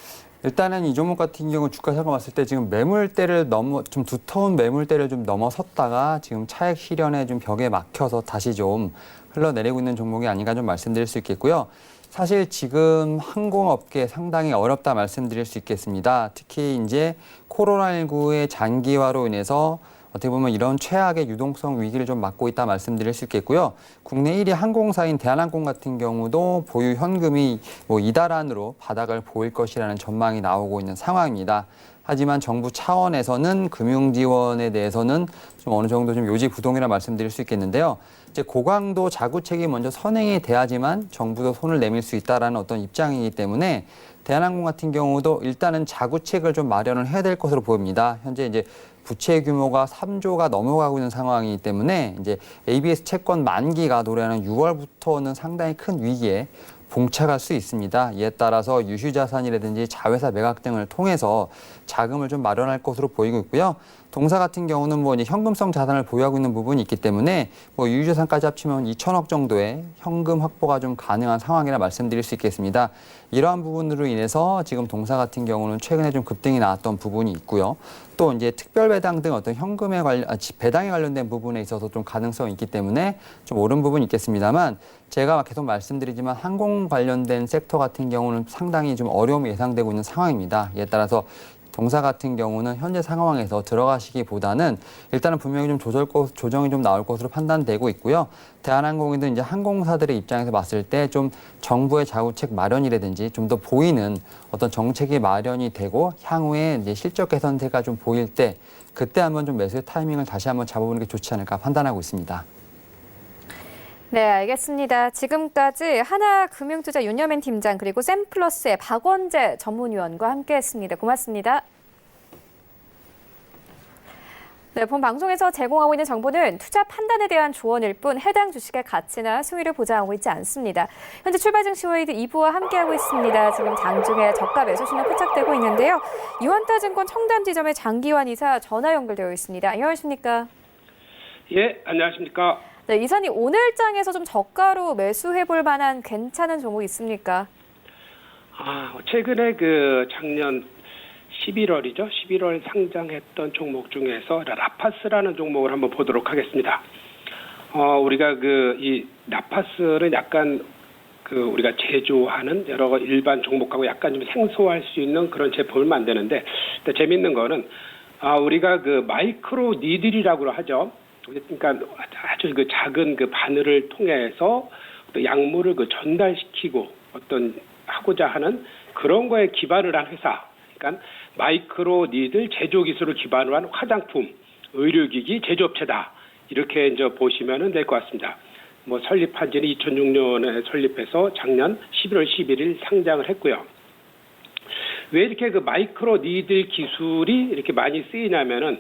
일단은 이 종목 같은 경우 주가 상황 봤을 때 지금 매물대를 좀 두터운 매물대를 좀 넘어섰다가 지금 차익 실현에 좀 벽에 막혀서 다시 좀 흘러내리고 있는 종목이 아닌가 좀 말씀드릴 수 있겠고요. 사실 지금 항공업계 상당히 어렵다 말씀드릴 수 있겠습니다. 특히 이제 코로나19의 장기화로 인해서 어떻게 보면 이런 최악의 유동성 위기를 좀 맞고 있다 말씀드릴 수 있겠고요. 국내 1위 항공사인 대한항공 같은 경우도 보유 현금이 이달 안으로 바닥을 보일 것이라는 전망이 나오고 있는 상황입니다. 하지만 정부 차원에서는 금융 지원에 대해서는 좀 어느 정도 좀 요지부동이라 말씀드릴 수 있겠는데요. 이제 고강도 자구책이 먼저 선행이 돼야지만 정부도 손을 내밀 수 있다라는 어떤 입장이기 때문에 대한항공 같은 경우도 일단은 자구책을 좀 마련을 해야 될 것으로 보입니다. 현재 이제 부채 규모가 3조가 넘어가고 있는 상황이기 때문에 이제 ABS 채권 만기가 노래하는 6월부터는 상당히 큰 위기에 봉착할 수 있습니다. 이에 따라서 유휴자산이라든지 자회사 매각 등을 통해서 자금을 좀 마련할 것으로 보이고 있고요. 동사 같은 경우는 뭐 이제 현금성 자산을 보유하고 있는 부분이 있기 때문에 뭐 유유자산까지 합치면 2천억 정도의 현금 확보가 좀 가능한 상황이라 말씀드릴 수 있겠습니다. 이러한 부분으로 인해서 지금 동사 같은 경우는 최근에 좀 급등이 나왔던 부분이 있고요. 또 이제 특별 배당 등 어떤 현금에 배당에 관련된 부분에 있어서 좀 가능성이 있기 때문에 좀 오른 부분이 있겠습니다만 제가 계속 말씀드리지만 항공 관련된 섹터 같은 경우는 상당히 좀 어려움이 예상되고 있는 상황입니다. 이에 따라서 동사 같은 경우는 현재 상황에서 들어가시기보다는 일단은 분명히 좀 조정이 좀 나올 것으로 판단되고 있고요. 대한항공이든 이제 항공사들의 입장에서 봤을 때 좀 정부의 자구책 마련이라든지 좀 더 보이는 어떤 정책이 마련이 되고 향후에 이제 실적 개선세가 좀 보일 때 그때 한번 좀 매수의 타이밍을 다시 한번 잡아보는 게 좋지 않을까 판단하고 있습니다. 네, 알겠습니다. 지금까지 하나금융투자 윤여맨 팀장 그리고 샘플러스의 박원재 전문위원과 함께했습니다. 고맙습니다. 네, 본 방송에서 제공하고 있는 정보는 투자 판단에 대한 조언일 뿐 해당 주식의 가치나 수익을 보장하고 있지 않습니다. 현재 출발 증시 월드 2부와 함께하고 있습니다. 지금 장중에 저가 매수 신호 포착되고 있는데요. 유한타증권 청담지점의 장기환 이사 전화 연결되어 있습니다. 안녕하십니까? 예, 안녕하십니까? 네, 이사님 오늘장에서 좀 저가로 매수해볼 만한 괜찮은 종목 있습니까? 최근에 작년 11월이죠. 11월 상장했던 종목 중에서 라파스라는 종목을 한번 보도록 하겠습니다. 우리가 이 라파스는 약간 우리가 제조하는 여러 일반 종목하고 약간 좀 생소할 수 있는 그런 제품을 만드는데, 재밌는 거는 우리가 마이크로 니들이라고 하죠. 그러니까 아주 작은 바늘을 통해서 또 약물을 전달시키고 하고자 하는 그런 거에 기반을 한 회사. 그러니까 마이크로 니들 제조 기술을 기반으로 한 화장품, 의료기기 제조업체다. 이렇게 이제 보시면 될 것 같습니다. 설립한 지는 2006년에 설립해서 작년 11월 11일 상장을 했고요. 왜 이렇게 마이크로 니들 기술이 이렇게 많이 쓰이냐면은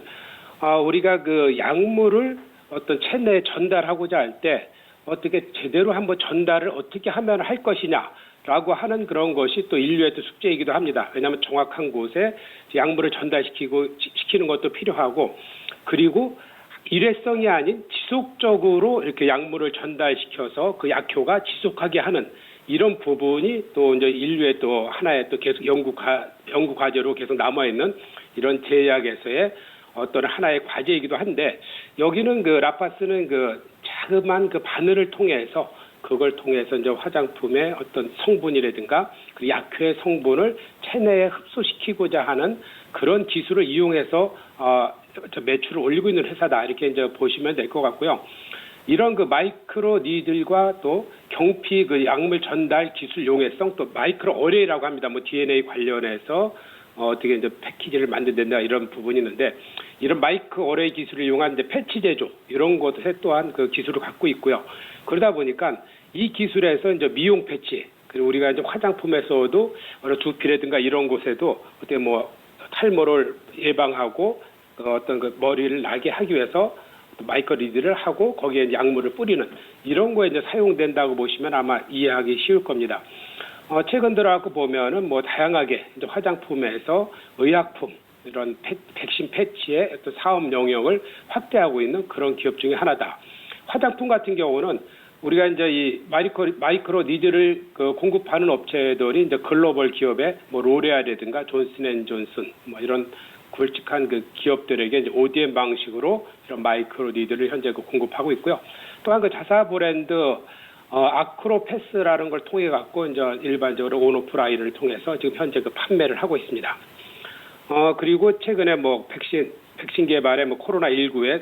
우리가 약물을 어떤 체내에 전달하고자 할 때 어떻게 제대로 한번 전달을 어떻게 하면 할 것이냐라고 하는 그런 것이 또 인류의 또 숙제이기도 합니다. 왜냐하면 정확한 곳에 약물을 시키는 것도 필요하고, 그리고 일회성이 아닌 지속적으로 이렇게 약물을 전달시켜서 그 약효가 지속하게 하는 이런 부분이 또 이제 인류의 또 하나의 또 계속 연구 과제로 계속 남아 있는 이런 제약에서의 어떤 하나의 과제이기도 한데, 여기는 라파스는 자그만 바늘을 통해서 그걸 통해서 이제 화장품의 어떤 성분이라든가 그 약효의 성분을 체내에 흡수시키고자 하는 그런 기술을 이용해서 매출을 올리고 있는 회사다, 이렇게 이제 보시면 될 것 같고요. 이런 마이크로 니들과 또 경피 약물 전달 기술 용해성, 또 마이크로 어레이라고 합니다. DNA 관련해서 어떻게 이제 패키지를 만든다 이런 부분이 있는데, 이런 마이크 어레이 기술을 이용한 이제 패치 제조 이런 것에 또한 기술을 갖고 있고요. 그러다 보니까 이 기술에서 이제 미용 패치, 그리고 우리가 이제 화장품에서도 두피라든가 이런 곳에도 어떻게 탈모를 예방하고 머리를 나게 하기 위해서 마이크로 니들을 하고 거기에 약물을 뿌리는 이런 거에 이제 사용된다고 보시면 아마 이해하기 쉬울 겁니다. 최근 들어갖고 보면은 다양하게 이제 화장품에서 의약품, 이런 백신 패치의 어떤 사업 영역을 확대하고 있는 그런 기업 중에 하나다. 화장품 같은 경우는 우리가 이제 이 마이크로 니들을 공급하는 업체들이 이제 글로벌 기업의 로레알이라든가 존슨앤존슨 이런 굵직한 기업들에게 이제 ODM 방식으로 이런 마이크로 니들을 현재 공급하고 있고요. 또한 자사 브랜드 아크로패스라는 걸 통해 갖고 이제 일반적으로 온오프라인을 통해서 지금 현재 판매를 하고 있습니다. 그리고 최근에 백신 개발에 코로나19에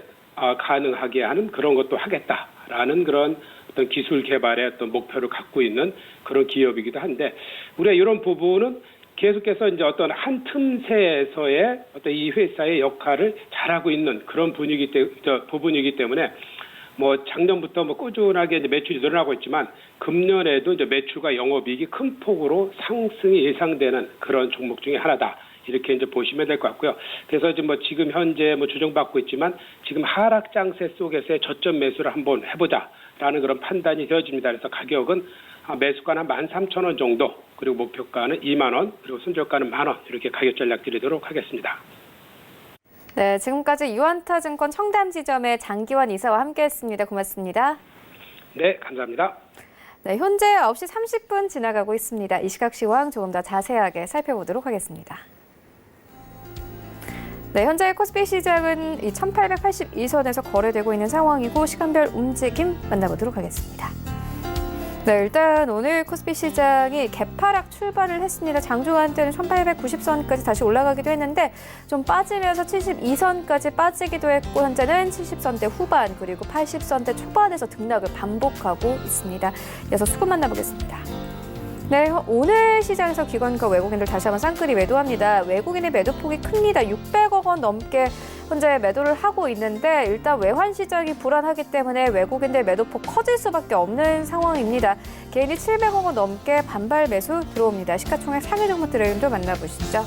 가능하게 하는 그런 것도 하겠다라는 그런 어떤 기술 개발의 어떤 목표를 갖고 있는 그런 기업이기도 한데, 우리가 이런 부분은 계속해서 이제 어떤 한 틈새에서의 어떤 이 회사의 역할을 잘하고 있는 그런 부분이기 때문에 작년부터 꾸준하게 이제 매출이 늘어나고 있지만 금년에도 이제 매출과 영업이익이 큰 폭으로 상승이 예상되는 그런 종목 중에 하나다. 이렇게 이제 보시면 될 것 같고요. 그래서 지금 현재 조정받고 있지만 지금 하락 장세 속에서의 저점 매수를 한번 해보자라는 그런 판단이 되어집니다. 그래서 가격은 매수가는 13,000원 정도, 그리고 목표가는 2만 원, 그리고 손절가는 10,000원, 이렇게 가격 전략 드리도록 하겠습니다. 네, 지금까지 유한타증권 청담지점의 장기환 이사와 함께했습니다. 고맙습니다. 네, 감사합니다. 네, 현재 9시 30분 지나가고 있습니다. 이 시각 시황 조금 더 자세하게 살펴보도록 하겠습니다. 네, 현재 코스피 시장은 1882선에서 거래되고 있는 상황이고 시간별 움직임 만나보도록 하겠습니다. 네, 일단 오늘 코스피 시장이 개파락 출발을 했습니다. 장중한 때는 1890선까지 다시 올라가기도 했는데 좀 빠지면서 72선까지 빠지기도 했고 현재는 70선대 후반 그리고 80선대 초반에서 등락을 반복하고 있습니다. 이어서 수급 만나보겠습니다. 네, 오늘 시장에서 기관과 외국인들 다시 한번 쌍끌이 매도합니다. 외국인의 매도폭이 큽니다. 600억 원 넘게 현재 매도를 하고 있는데 일단 외환 시장이 불안하기 때문에 외국인들 매도폭 커질 수밖에 없는 상황입니다. 개인이 700억 원 넘게 반발 매수 들어옵니다. 시가총액 상위 종목 트렌드 만나보시죠.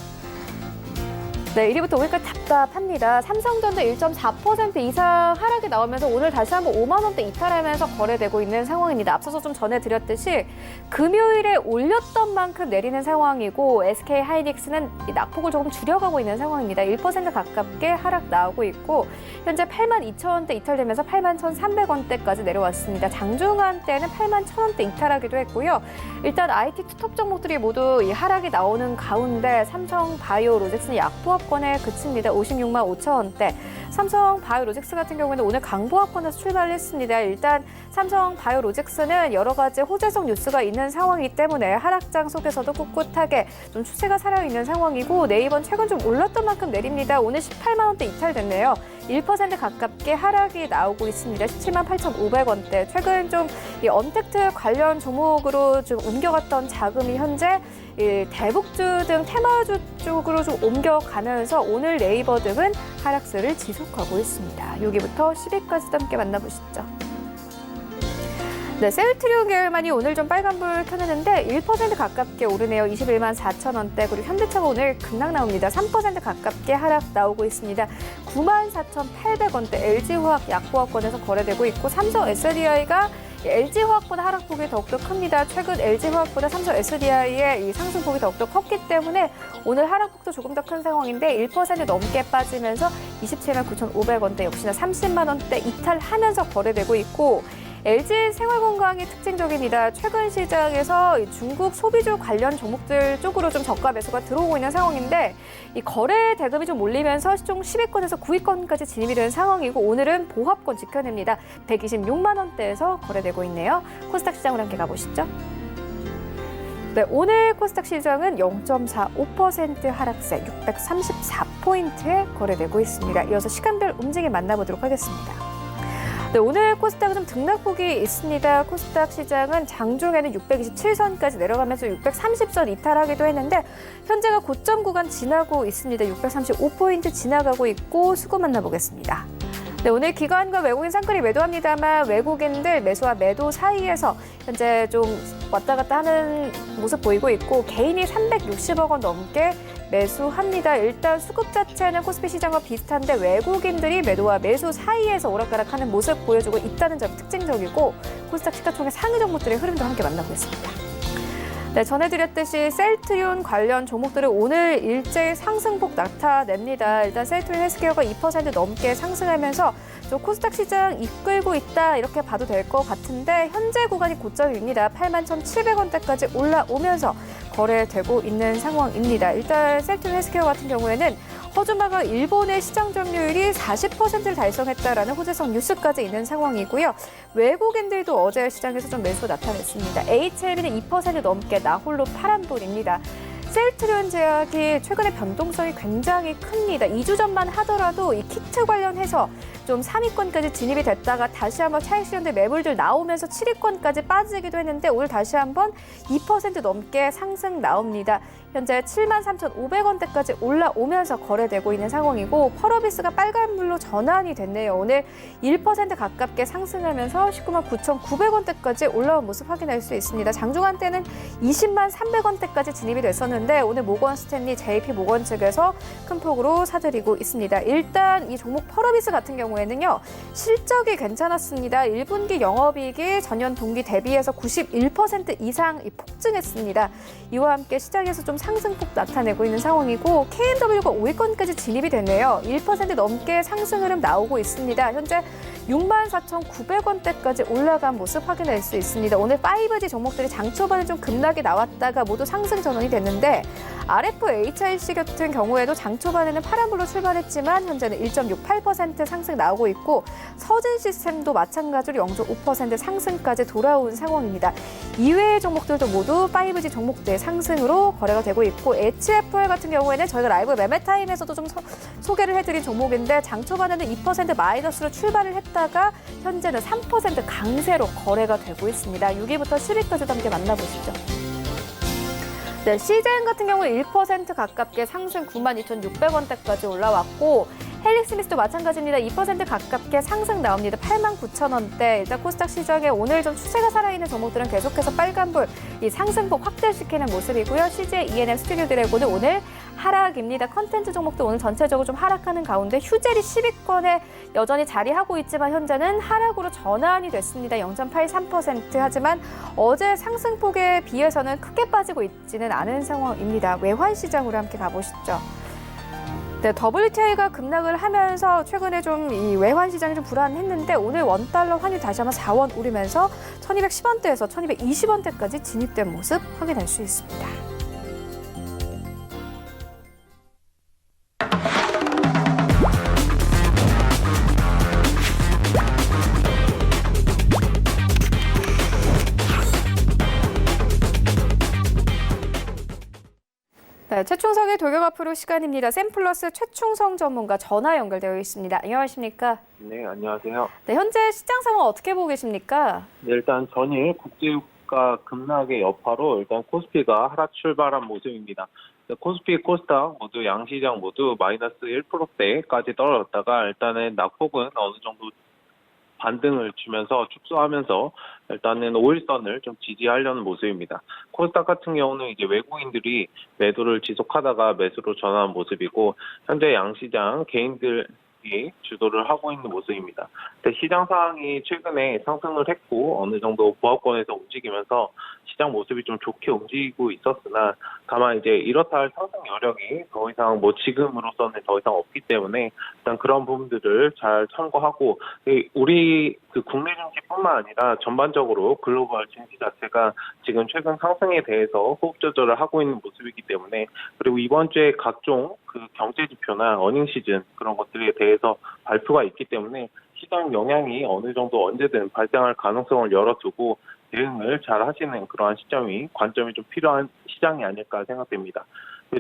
네, 1위부터 5위까지 답답합니다. 삼성전자 1.4% 이상 하락이 나오면서 오늘 다시 한번 5만 원대 이탈하면서 거래되고 있는 상황입니다. 앞서서 좀 전해드렸듯이 금요일에 올렸던 만큼 내리는 상황이고 SK 하이닉스는 이 낙폭을 조금 줄여가고 있는 상황입니다. 1% 가깝게 하락 나오고 있고 현재 8만 2천 원대 이탈되면서 8만 1,300원대까지 내려왔습니다. 장중한 때는 8만 1,000원대 이탈하기도 했고요. 일단 IT 투톱 종목들이 모두 이 하락이 나오는 가운데 삼성 바이오로직스는 약보합 권에 그칩니다. 56만 5천 원대. 삼성 바이오로직스 같은 경우에는 오늘 강보합권에서 출발을 했습니다. 일단 삼성 바이오로직스는 여러 가지 호재성 뉴스가 있는 상황이기 때문에 하락장 속에서도 꿋꿋하게 좀 추세가 살아있는 상황이고 네이버는 최근 좀 올랐던 만큼 내립니다. 오늘 18만 원대 이탈됐네요. 1% 가깝게 하락이 나오고 있습니다. 17만 8,500원대. 최근 좀 이 언택트 관련 종목으로 좀 옮겨갔던 자금이 현재 이 대북주 등 테마주 쪽으로 좀 옮겨가면서 오늘 네이버 등은 하락세를 지속하고 있습니다. 여기부터 10위까지도 함께 만나보시죠. 네, 셀트리온 계열만이 오늘 좀 빨간불 켜내는데 1% 가깝게 오르네요. 21만 4천 원대. 그리고 현대차가 오늘 급락 나옵니다. 3% 가깝게 하락 나오고 있습니다. 9만 4,800원대. LG화학 약보합권에서 거래되고 있고 삼성 SDI가 LG화학보다 하락폭이 더욱더 큽니다. 최근 LG화학보다 삼성 SDI의 이 상승폭이 더욱더 컸기 때문에 오늘 하락폭도 조금 더 큰 상황인데 1% 넘게 빠지면서 27만 9,500원대 역시나 30만 원대 이탈하면서 거래되고 있고 LG 생활건강이 특징적입니다. 최근 시장에서 중국 소비주 관련 종목들 쪽으로 좀 저가 매수가 들어오고 있는 상황인데 이 거래 대금이 좀 몰리면서 시총 10위권에서 9위권까지 진입이 된 상황이고 오늘은 보합권 지켜냅니다. 126만 원대에서 거래되고 있네요. 코스닥 시장으로 함께 가보시죠. 네, 오늘 코스닥 시장은 0.45% 하락세 634포인트에 거래되고 있습니다. 이어서 시간별 움직임 만나보도록 하겠습니다. 네, 오늘 코스닥은 좀 등락폭이 있습니다. 코스닥 시장은 장중에는 627선까지 내려가면서 630선 이탈하기도 했는데 현재가 고점 구간 지나고 있습니다. 635포인트 지나가고 있고 수급 만나보겠습니다. 네, 오늘 기관과 외국인 쌍끌이 매도합니다만 외국인들 매수와 매도 사이에서 현재 좀 왔다 갔다 하는 모습 보이고 있고 개인이 360억 원 넘게 매수합니다. 일단 수급 자체는 코스피 시장과 비슷한데 외국인들이 매도와 매수 사이에서 오락가락하는 모습 보여주고 있다는 점이 특징적이고 코스닥 시가총액 상위 종목들의 흐름도 함께 만나보겠습니다. 네, 전해드렸듯이 셀트리온 관련 종목들은 오늘 일제히 상승폭 나타냅니다. 일단 셀트리온 헬스케어가 2% 넘게 상승하면서 좀 코스닥 시장 이끌고 있다 이렇게 봐도 될 것 같은데 현재 구간이 고점입니다. 8만 1,700원대까지 올라오면서 거래되고 있는 상황입니다. 일단 셀트리온 헬스케어 같은 경우에는 허즈마가 일본의 시장 점유율이 40%를 달성했다라는 호재성 뉴스까지 있는 상황이고요. 외국인들도 어제 시장에서 좀 매수 나타냈습니다. HLB는 2% 넘게 나홀로 파란불입니다. 셀트리온 제약이 최근에 변동성이 굉장히 큽니다. 2주 전만 하더라도 이 키트 관련해서 좀 3위권까지 진입이 됐다가 다시 한번 차익 실현될 매물들 나오면서 7위권까지 빠지기도 했는데 오늘 다시 한번 2% 넘게 상승 나옵니다. 현재 7만 3,500원대까지 올라오면서 거래되고 있는 상황이고 펄어비스가 빨간불로 전환이 됐네요. 오늘 1% 가깝게 상승하면서 19만 9,900원대까지 올라온 모습 확인할 수 있습니다. 장중한 때는 20만 300원대까지 진입이 됐었는데 있는데 오늘 모건 스탠리 JP 모건 측에서 큰 폭으로 사들이고 있습니다. 일단 이 종목 펄어비스 같은 경우에는요. 실적이 괜찮았습니다. 1분기 영업이익이 전년 동기 대비해서 91% 이상 폭증했습니다. 이와 함께 시장에서 좀 상승폭 나타내고 있는 상황이고 K&W가 5위권까지 진입이 됐네요. 1% 넘게 상승 흐름 나오고 있습니다. 현재 64,900원대까지 올라간 모습 확인할 수 있습니다. 오늘 5G 종목들이 장 초반에 좀 급락이 나왔다가 모두 상승 전환이 됐는데 RFHIC 같은 경우에도 장 초반에는 파란불로 출발했지만 현재는 1.68% 상승 나오고 있고 서진 시스템도 마찬가지로 0.5% 상승까지 돌아온 상황입니다. 이외의 종목들도 모두 5G 종목들 상승으로 거래가 되고 있고 HFR 같은 경우에는 저희가 라이브 매매타임에서도 좀 소개를 해드린 종목인데 장 초반에는 2% 마이너스로 출발을 했다가 현재는 3% 강세로 거래가 되고 있습니다. 6위부터 10위까지도 함께 만나보시죠. 네, CJ 같은 경우는 1% 가깝게 상승 92,600원대까지 올라왔고 헬릭스미스도 마찬가지입니다. 2% 가깝게 상승 나옵니다. 89,000원대. 일단 코스닥 시장에 오늘 좀 추세가 살아있는 종목들은 계속해서 빨간불 이 상승폭 확대시키는 모습이고요. CJ ENM 스튜디오 드래곤은 오늘 하락입니다. 컨텐츠 종목도 오늘 전체적으로 좀 하락하는 가운데 휴젤이 10위권에 여전히 자리하고 있지만 현재는 하락으로 전환이 됐습니다. 0.83% 하지만 어제 상승폭에 비해서는 크게 빠지고 있지는 않은 상황입니다. 외환 시장으로 함께 가보시죠. 네, WTI가 급락을 하면서 최근에 좀 이 외환 시장이 좀 불안했는데 오늘 원달러 환율 다시 한번 4원 오르면서 1210원대에서 1220원대까지 진입된 모습 확인할 수 있습니다. 네, 최충성의 돌격 앞으로 시간입니다. 샘플러스 최충성 전문가 전화 연결되어 있습니다. 안녕하십니까? 네, 안녕하세요. 네, 현재 시장 상황 어떻게 보고 계십니까? 네, 일단 전일 국제유가 급락의 여파로 일단 코스피가 하락 출발한 모습입니다. 코스피, 코스닥 모두 양시장 모두 마이너스 1%대까지 떨어졌다가 일단은 낙폭은 어느 정도 반등을 주면서 축소하면서 일단은 5일선을 좀 지지하려는 모습입니다. 코스닥 같은 경우는 이제 외국인들이 매도를 지속하다가 매수로 전환한 모습이고 현재 양시장 개인들이 주도를 하고 있는 모습입니다. 근데 시장 상황이 최근에 상승을 했고 어느 정도 보합권에서 움직이면서 시장 모습이 좀 좋게 움직이고 있었으나 다만 이제 이렇다 할 상승 여력이 더 이상 지금으로서는 더 이상 없기 때문에 일단 그런 부분들을 잘 참고하고 우리 국내 증시뿐만 아니라 전반적으로 글로벌 증시 자체가 지금 최근 상승에 대해서 호흡 조절을 하고 있는 모습이기 때문에 그리고 이번 주에 각종 경제 지표나 어닝 시즌 그런 것들에 대해서 발표가 있기 때문에 시장 영향이 어느 정도 언제든 발생할 가능성을 열어두고 대응을 잘 하시는 그러한 관점이 좀 필요한 시장이 아닐까 생각됩니다.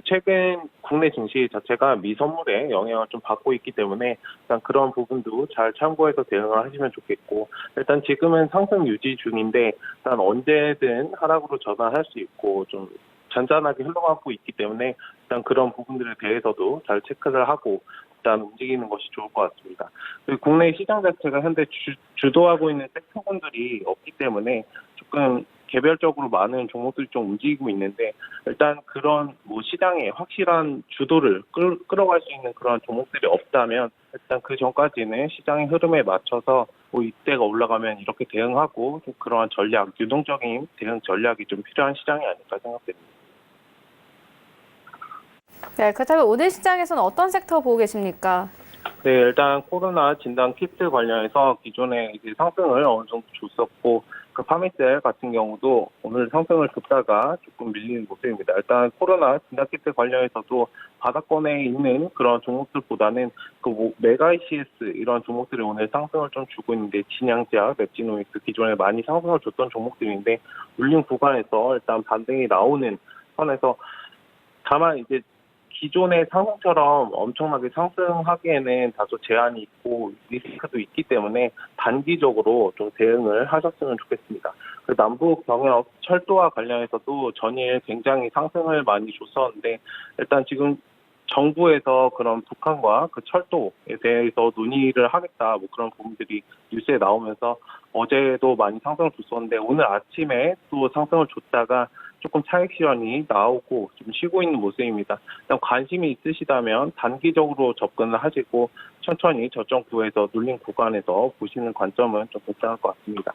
최근 국내 증시 자체가 미선물의 영향을 좀 받고 있기 때문에 일단 그런 부분도 잘 참고해서 대응을 하시면 좋겠고 일단 지금은 상승 유지 중인데 일단 언제든 하락으로 전환할 수 있고 좀 잔잔하게 흘러가고 있기 때문에 일단 그런 부분들에 대해서도 잘 체크를 하고 일단 움직이는 것이 좋을 것 같습니다. 그리고 국내 시장 자체가 현재 주도하고 있는 섹터군들이 없기 때문에 조금 개별적으로 많은 종목들이 좀 움직이고 있는데 일단 그런 시장에 확실한 주도를 끌어갈 수 있는 그런 종목들이 없다면 일단 그 전까지는 시장의 흐름에 맞춰서 이때가 올라가면 이렇게 대응하고 좀 그러한 유동적인 대응 전략이 좀 필요한 시장이 아닐까 생각됩니다. 네, 그렇다면 오늘 시장에서는 어떤 섹터 보고 계십니까? 네, 일단 코로나 진단 키트 관련해서 기존에 이제 상승을 어느 정도 줬었고 파미셀 같은 경우도 오늘 상승을 줬다가 조금 밀리는 모습입니다. 일단 코로나 진단 키트 관련해서도 바닥권에 있는 그런 종목들보다는 메가 ECS 이런 종목들이 오늘 상승을 좀 주고 있는데 진양제약, 맵지노믹스 기존에 많이 상승을 줬던 종목들인데 물린 구간에서 일단 반등이 나오는 선에서 다만 이제 기존의 상승처럼 엄청나게 상승하기에는 다소 제한이 있고 리스크도 있기 때문에 단기적으로 좀 대응을 하셨으면 좋겠습니다. 남북 경협 철도와 관련해서도 전일 굉장히 상승을 많이 줬었는데 일단 지금 정부에서 그런 북한과 그 철도에 대해서 논의를 하겠다 그런 부분들이 뉴스에 나오면서 어제도 많이 상승을 줬었는데 오늘 아침에 또 상승을 줬다가 조금 차익 실현이 나오고 좀 쉬고 있는 모습입니다. 일단 관심이 있으시다면 단기적으로 접근을 하시고 천천히 저점 구에서 눌린 구간에서 보시는 관점은 좀 괜찮을 것 같습니다.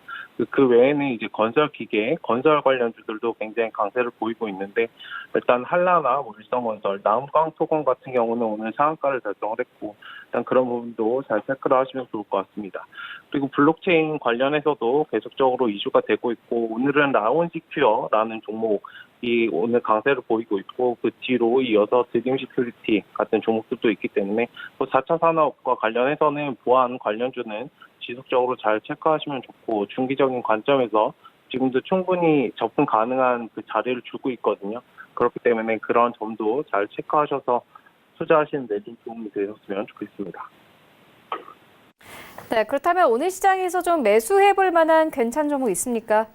그 외에는 이제 건설 기계, 건설 관련주들도 굉장히 강세를 보이고 있는데 일단 한라나 일성건설, 남광토건 같은 경우는 오늘 상한가를 달성을 했고 일단 그런 부분도 잘 체크를 하시면 좋을 것 같습니다. 그리고 블록체인 관련해서도 계속적으로 이슈가 되고 있고 오늘은 라온시큐어라는 종목이 오늘 강세를 보이고 있고 그 뒤로 이어서 드림 시큐리티 같은 종목들도 있기 때문에 4차 산업과 관련해서는 보안 관련주는 지속적으로 잘 체크하시면 좋고 중기적인 관점에서 지금도 충분히 접근 가능한 그 자리를 주고 있거든요. 그렇기 때문에 그런 점도 잘 체크하셔서 투자하시는 데 좀 도움이 되셨으면 좋겠습니다. 네, 그렇다면 오늘 시장에서 좀 매수해볼 만한 괜찮은 종목 있습니까?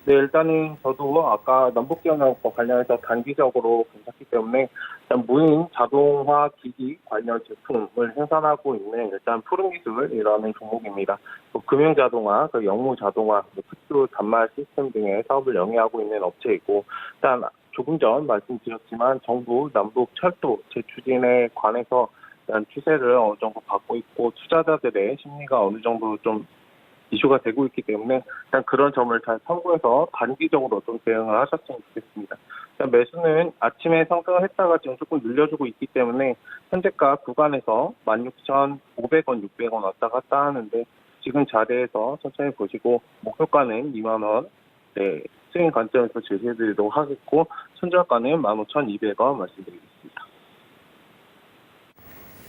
네, 일단은 저도 아까 남북경영과 관련해서 단기적으로 괜찮기 때문에 일단 무인 자동화 기기 관련 제품을 생산하고 있는 일단 푸른기술이라는 종목입니다. 금융자동화, 영무자동화, 특수 단말 시스템 등의 사업을 영위하고 있는 업체이고 일단 조금 전 말씀드렸지만 정부 남북 철도 재추진에 관해서 일단 추세를 어느 정도 받고 있고 투자자들의 심리가 어느 정도 좀 이슈가 되고 있기 때문에 일단 그런 점을 잘 참고해서 단기적으로 좀 대응을 하셨으면 좋겠습니다. 일단 매수는 아침에 상승을 했다가 지금 조금 늘려주고 있기 때문에 현재가 구간에서 16,500원, 600원 왔다 갔다 하는데 지금 자리에서 천천히 보시고 목표가는 2만 원, 네, 스윙 관점에서 제시해드리도록 하겠고 손절가는 15,200원 말씀드리겠습니다.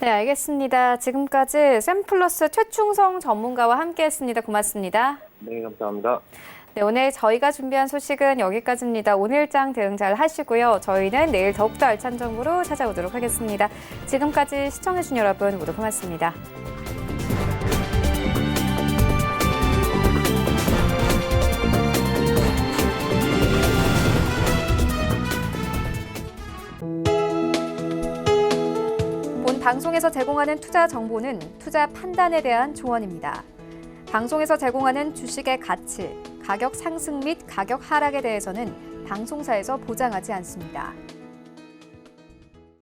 네, 알겠습니다. 지금까지 샘플러스 최충성 전문가와 함께했습니다. 고맙습니다. 네, 감사합니다. 네, 오늘 저희가 준비한 소식은 여기까지입니다. 오늘장 대응 잘 하시고요. 저희는 내일 더욱더 알찬 정보로 찾아오도록 하겠습니다. 지금까지 시청해주신 여러분 모두 고맙습니다. 방송에서 제공하는 투자 정보는 투자 판단에 대한 조언입니다. 방송에서 제공하는 주식의 가치, 가격 상승 및 가격 하락에 대해서는 방송사에서 보장하지 않습니다.